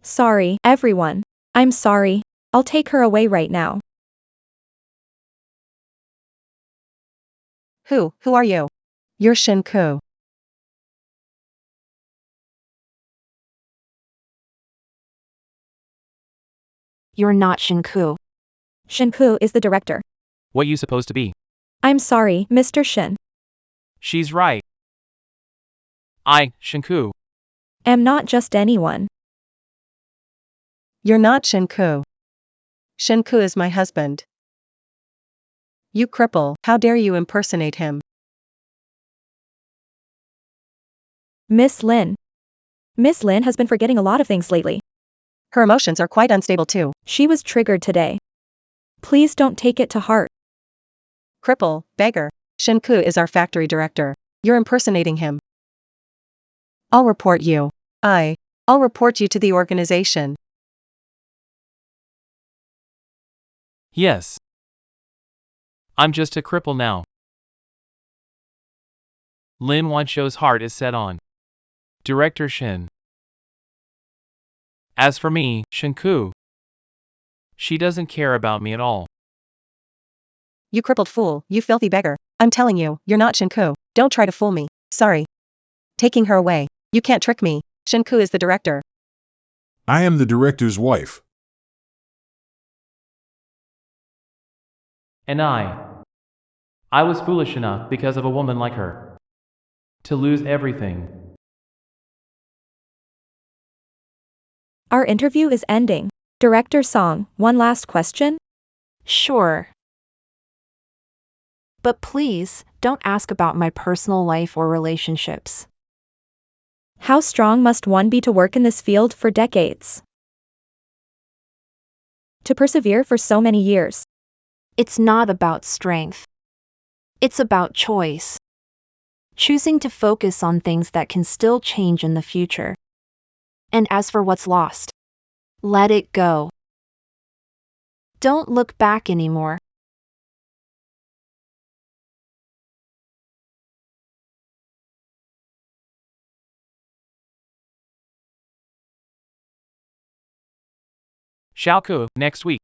Sorry, everyone. I'm sorry. I'll take her away right now. Who are you? You're Shinku. You're not Shinku. Shinku is the director. What you supposed to be? I'm sorry, Mr. Shin. She's right. I, Shinku. Am not just anyone. You're not Shinku. Shinku is my husband. You cripple, how dare you impersonate him? Miss Lin. Miss Lin has been forgetting a lot of things lately. Her emotions are quite unstable too. She was triggered today. Please don't take it to heart. Cripple, beggar. Shinku is our factory director. You're impersonating him. I'll report you. I'll report you to the organization. Yes. I'm just a cripple now. Lin Wancho's heart is set on Director Shin. As for me, Shinku, she doesn't care about me at all. You crippled fool, you filthy beggar. I'm telling you, you're not Shinku. Don't try to fool me. Sorry. Taking her away. You can't trick me. Shinku is the director. I am the director's wife. And I was foolish enough because of a woman like her to lose everything. Our interview is ending. Director Song, one last question? Sure. But please, don't ask about my personal life or relationships. How strong must one be to work in this field for decades? To persevere for so many years? It's not about strength. It's about choice. Choosing to focus on things that can still change in the future. And as for what's lost, let it go. Don't look back anymore. Xiaoku, next week.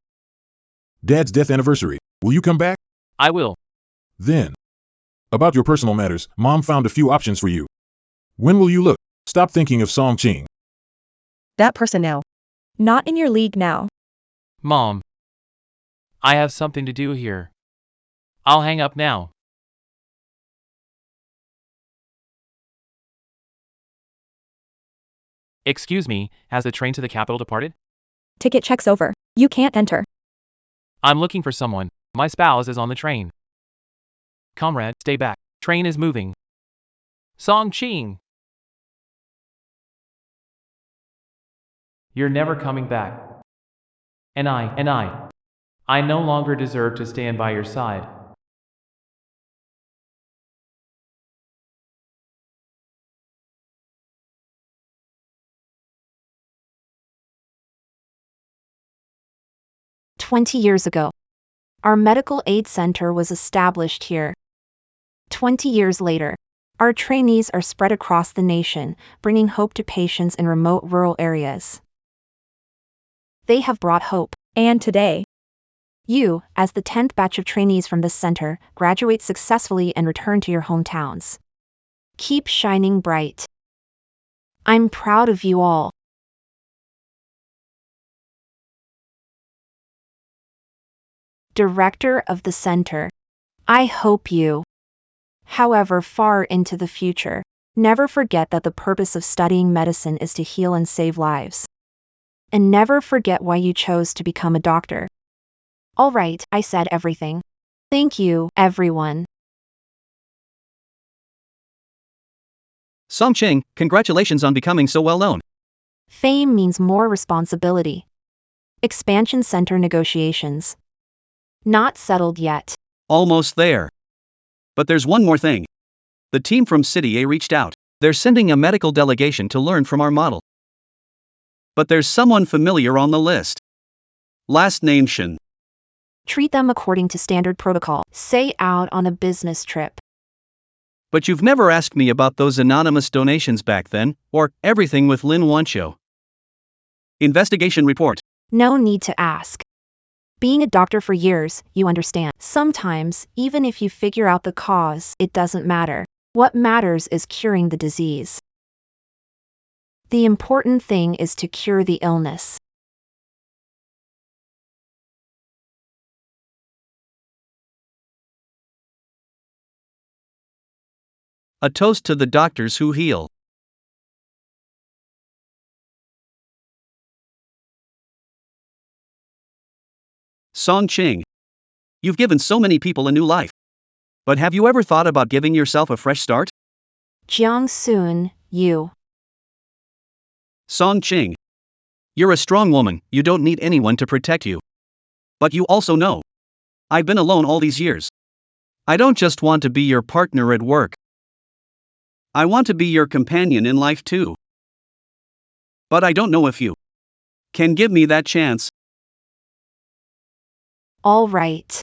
Dad's death anniversary. Will you come back? I will. Then. About your personal matters, Mom found a few options for you. When will you look? Stop thinking of Song Ching. That person now. Not in your league now. Mom, I have something to do here. I'll hang up now. Excuse me, has the train to the capital departed? Ticket checks over. You can't enter. I'm looking for someone. My spouse is on the train. Comrade, stay back. Train is moving. Song Ching! You're never coming back. And I I no longer deserve to stand by your side. "20 years ago, our medical aid center was established here. 20 years later, our trainees are spread across the nation, bringing hope to patients in remote rural areas. They have brought hope. And today, You, as the 10th batch of trainees from this center, graduate successfully and return to your hometowns. Keep shining bright. I'm proud of you all." Director of the center. I hope you, however far into the future, never forget that the purpose of studying medicine is to heal and save lives. And never forget why you chose to become a doctor. All right, I said everything. Thank you, everyone. Song Ching, congratulations on becoming so well known. Fame means more responsibility. Expansion center negotiations. Not settled yet. Almost there. But there's one more thing. The team from City A reached out. They're sending a medical delegation to learn from our model. But there's someone familiar on the list. Last name Shin. Treat them according to standard protocol. Say out on a business trip. But you've never asked me about those anonymous donations back then, or everything with Lin Wancho. Investigation report. No need to ask. Being a doctor for years, you understand. Sometimes, even if you figure out the cause, it doesn't matter. What matters is curing the disease. The important thing is to cure the illness. A toast to the doctors who heal. Song Ching. You've given so many people a new life. But have you ever thought about giving yourself a fresh start? Jiang Soon, you. Song Ching. You're a strong woman, you don't need anyone to protect you. But you also know. I've been alone all these years. I don't just want to be your partner at work. I want to be your companion in life too. But I don't know if you can give me that chance. All right.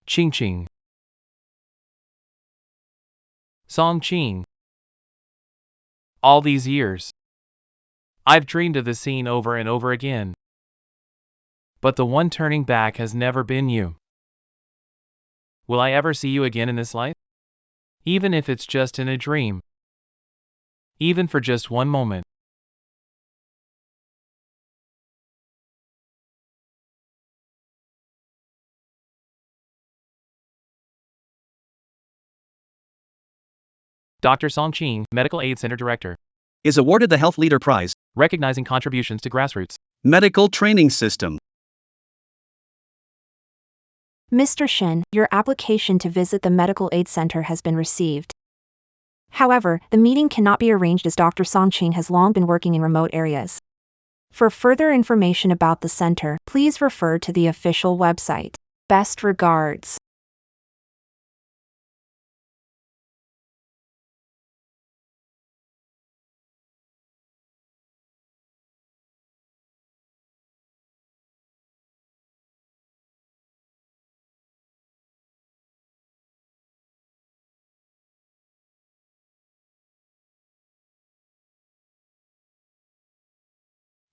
Ching Ching. Song Ching. All these years, I've dreamed of this scene over and over again. But the one turning back has never been you. Will I ever see you again in this life? Even if it's just in a dream. Even for just one moment. Dr. Song Ching, Medical Aid Center Director, Is awarded the Health Leader Prize. recognizing contributions to grassroots Medical Training System. Mr. Shin, your application to visit the Medical Aid Center has been received. However, the meeting cannot be arranged as Dr. Song Ching has long been working in remote areas. For further information about the center, please refer to the official website. Best regards.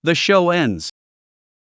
The show ends.